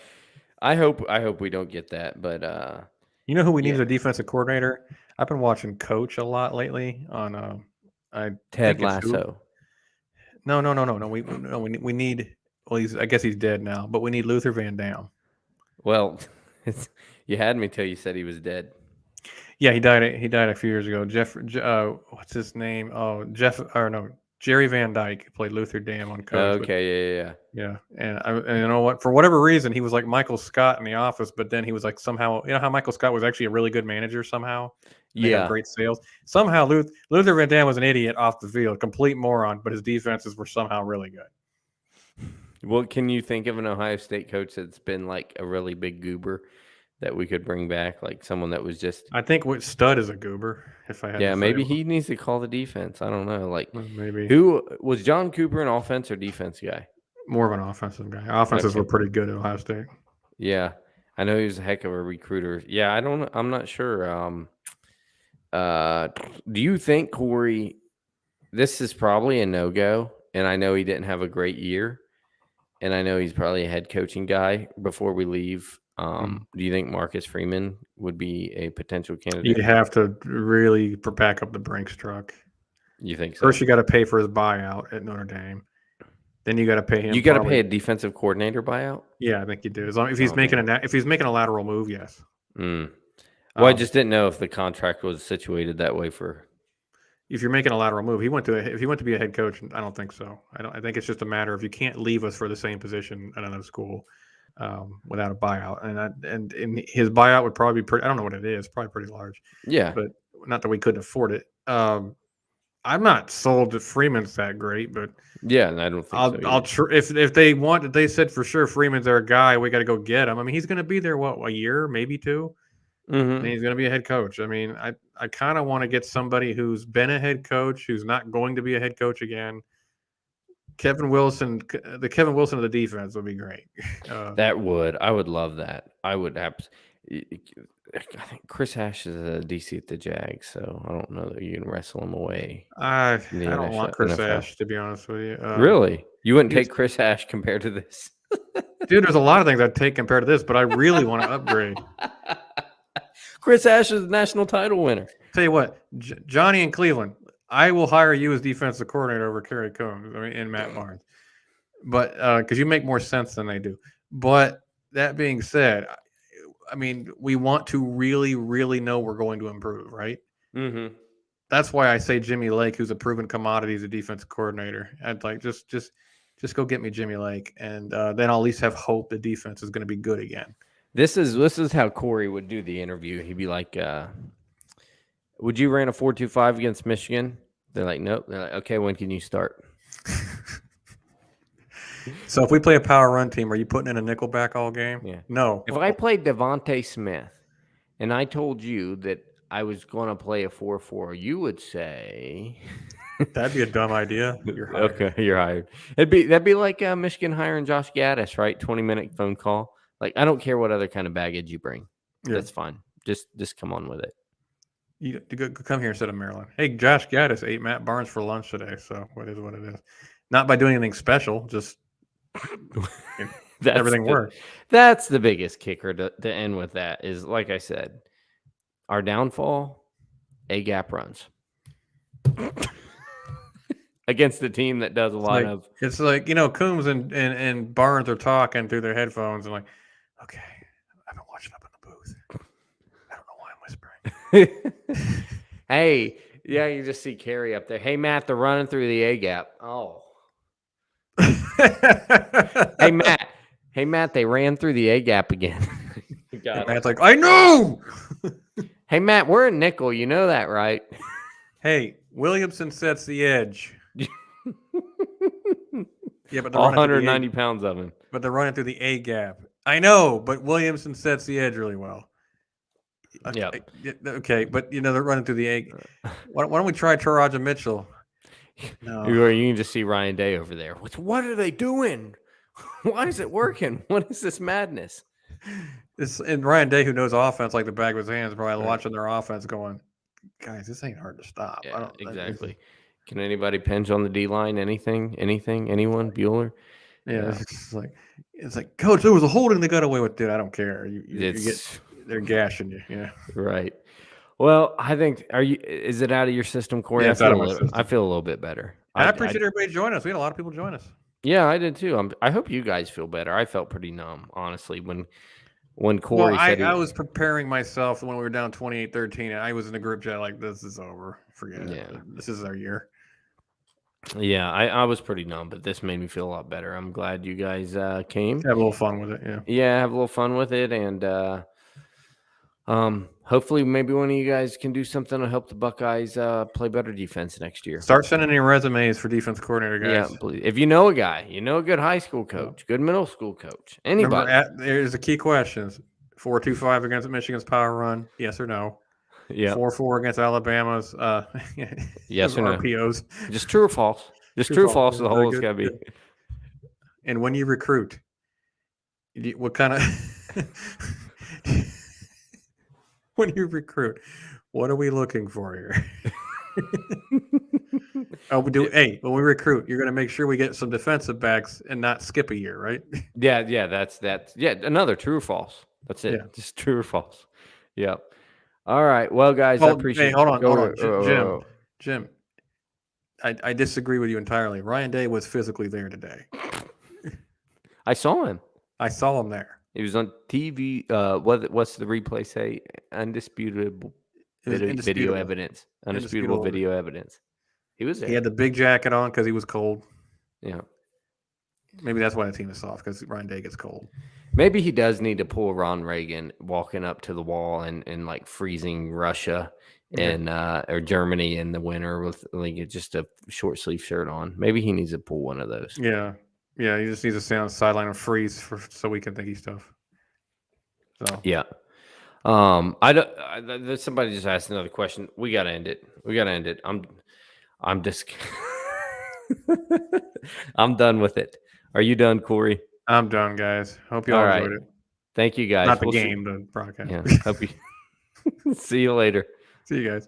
Speaker 2: I hope we don't get that, but
Speaker 1: you know who we need as a defensive coordinator? I've been watching Coach a lot lately on
Speaker 2: Ted Lasso.
Speaker 1: No. We need. Well, I guess he's dead now, but we need Luther Van Dam.
Speaker 2: Well, you had me till you said he was dead.
Speaker 1: Yeah, he died a few years ago. What's his name? Oh, Jerry Van Dyke played Luther Dam on Coach.
Speaker 2: Okay,
Speaker 1: yeah. And you know what? For whatever reason, he was like Michael Scott in The Office, but then he was like somehow, how Michael Scott was actually a really good manager somehow. They had great sales. Somehow Luther Van Dam was an idiot off the field, complete moron, but his defenses were somehow really good.
Speaker 2: Well, can you think of an Ohio State coach that's been like a really big goober that we could bring back, like someone that was just?
Speaker 1: I think Stud is a goober. If I had, to
Speaker 2: maybe
Speaker 1: say.
Speaker 2: He needs to call the defense. I don't know. Like
Speaker 1: maybe
Speaker 2: who was John Cooper, an offense or defense guy?
Speaker 1: More of an offensive guy. Offenses were pretty good at Ohio State.
Speaker 2: Yeah, I know he was a heck of a recruiter. Yeah, I'm not sure. Do you think Corey? This is probably a no-go, and I know he didn't have a great year, and I know he's probably a head coaching guy before we leave. Do you think Marcus Freeman would be a potential candidate?
Speaker 1: You'd have to really back up the Brinks truck.
Speaker 2: You think so?
Speaker 1: First, you got to pay for his buyout at Notre Dame. Then you got to pay him.
Speaker 2: You got to pay a defensive coordinator buyout.
Speaker 1: Yeah, I think you do. As long if he's making a lateral move, yes.
Speaker 2: Well, I just didn't know if the contract was situated that way for.
Speaker 1: If you're making a lateral move, if he went to be a head coach, I don't think so. I think it's just a matter of you can't leave us for the same position at another school without a buyout, and his buyout would probably be pretty. I don't know what it is, probably pretty large.
Speaker 2: Yeah,
Speaker 1: but not that we couldn't afford it. I'm not sold that Freeman's that great, but
Speaker 2: yeah, and I don't think so.
Speaker 1: If they said for sure Freeman's our guy, we got to go get him. I mean, he's going to be there a year, maybe 2. And he's going to be a head coach. I mean, I kind of want to get somebody who's been a head coach, who's not going to be a head coach again. Kevin Wilson of the defense would be great.
Speaker 2: I would love that. I would have. I think Chris Ash is a DC at the Jags, so I don't know that you can wrestle him away.
Speaker 1: I don't want Chris Ash, to be honest with you.
Speaker 2: Really? You wouldn't take Chris Ash compared to this?
Speaker 1: Dude, there's a lot of things I'd take compared to this, but I really want to upgrade.
Speaker 2: Chris Ash is a national title winner.
Speaker 1: Tell you what, Johnny in Cleveland, I will hire you as defensive coordinator over Kerry Coombs and Matt Barnes, but because you make more sense than they do. But that being said, I mean, we want to really, really know we're going to improve, right?
Speaker 2: Mm-hmm.
Speaker 1: That's why I say Jimmy Lake, who's a proven commodity as a defensive coordinator. I'd like just go get me Jimmy Lake, and then I'll at least have hope the defense is going to be good again.
Speaker 2: This is how Corey would do the interview. He'd be like, would you run a 4.25 against Michigan? They're like, nope. They're like, okay, when can you start?
Speaker 1: So if we play a power run team, are you putting in a nickelback all game?
Speaker 2: Yeah.
Speaker 1: No.
Speaker 2: If I played Devontae Smith and I told you that I was going to play a 4-4, you would say
Speaker 1: that'd be a dumb idea.
Speaker 2: You're hired. Okay, you're hired. That'd be like Michigan hiring Josh Gaddis, right? 20-minute phone call. Like, I don't care what other kind of baggage you bring. Yeah. That's fine. Just come on with it.
Speaker 1: You come here instead of Maryland. Hey, Josh Gaddis ate Matt Barnes for lunch today, so what is what it is. Not by doing anything special, just everything worked.
Speaker 2: That's the biggest kicker to end with that is, like I said, our downfall, A-gap runs. Against the team that does a lot of...
Speaker 1: It's like, Coombs and Barnes are talking through their headphones and like, okay, I've been watching up in the booth. I don't know why I'm whispering.
Speaker 2: Hey, yeah, you just see Kerry up there. Hey, Matt, they're running through the A-gap. Oh. Hey, Matt, they ran through the A-gap again.
Speaker 1: Matt's like, I know!
Speaker 2: Hey, Matt, we're in nickel. You know that, right?
Speaker 1: Hey, Williamson sets the edge. Yeah, but
Speaker 2: all 190 pounds of him.
Speaker 1: But they're running through the A gap. I know, but Williamson sets the edge really well. Okay, yeah. Okay, but they're running through the A. Why don't we try Taraja Mitchell?
Speaker 2: No. Or you can just see Ryan Day over there. What are they doing? Why is it working? What is this madness?
Speaker 1: And Ryan Day, who knows offense like the back of his hands, probably watching their offense going, guys, this ain't hard to stop.
Speaker 2: Yeah, exactly. Can anybody pinch on the D line? Anything? Anyone? Bueller?
Speaker 1: Yeah, it's like, Coach, there was a holding they got away with. Dude, I don't care. They're gashing you. Yeah,
Speaker 2: right. Well, I think is it out of your system, Corey?
Speaker 1: Yeah,
Speaker 2: I feel a little bit better.
Speaker 1: I appreciate everybody joining us. We had a lot of people join us.
Speaker 2: Yeah, I did too. I hope you guys feel better. I felt pretty numb, honestly, when Corey said
Speaker 1: I was preparing myself when we were down 28-13, and I was in a group chat like, this is over. Forget it. This is our year.
Speaker 2: Yeah, I was pretty numb, but this made me feel a lot better. I'm glad you guys came.
Speaker 1: Have a little fun with it, yeah.
Speaker 2: Yeah, have a little fun with it, and hopefully maybe one of you guys can do something to help the Buckeyes play better defense next year.
Speaker 1: Start sending in resumes for defense coordinator guys.
Speaker 2: Yeah, please. If you know a guy, a good high school coach, good middle school coach, anybody.
Speaker 1: There's a key question. 4.25 against Michigan's power run, yes or no?
Speaker 2: Yeah.
Speaker 1: 4.4 against Alabama's
Speaker 2: yes or no?
Speaker 1: RPOs.
Speaker 2: Just true or false. Just true or false. The whole it's got to be.
Speaker 1: And when you recruit, what kind of When you recruit, what are we looking for here? Hey, when we recruit, you're going to make sure we get some defensive backs and not skip a year, right?
Speaker 2: Yeah. That's another true or false. That's it.
Speaker 1: Yeah.
Speaker 2: Just true or false. Yep. All right. Well, guys, I appreciate.
Speaker 1: Hey, hold on, Jim. I disagree with you entirely. Ryan Day was physically there today.
Speaker 2: I saw him.
Speaker 1: I saw him there.
Speaker 2: He was on TV. What's the replay say? Indisputable video evidence. Undisputable video evidence. He was there.
Speaker 1: He had the big jacket on because he was cold.
Speaker 2: Yeah.
Speaker 1: Maybe that's why the team is soft, because Ryan Day gets cold.
Speaker 2: Maybe he does need to pull Ron Reagan walking up to the wall and like freezing Russia and or Germany in the winter with like just a short sleeve shirt on. Maybe he needs to pull one of those.
Speaker 1: Yeah. Yeah, he just needs to stay on the sideline and freeze so we can think he's tough. So
Speaker 2: yeah. Somebody just asked another question. We gotta end it. I'm just I'm done with it. Are you done, Corey?
Speaker 1: I'm done, guys. Hope you all enjoyed it.
Speaker 2: Thank you, guys.
Speaker 1: Not the game, the broadcast.
Speaker 2: Yeah. Hope you see you later.
Speaker 1: See you guys.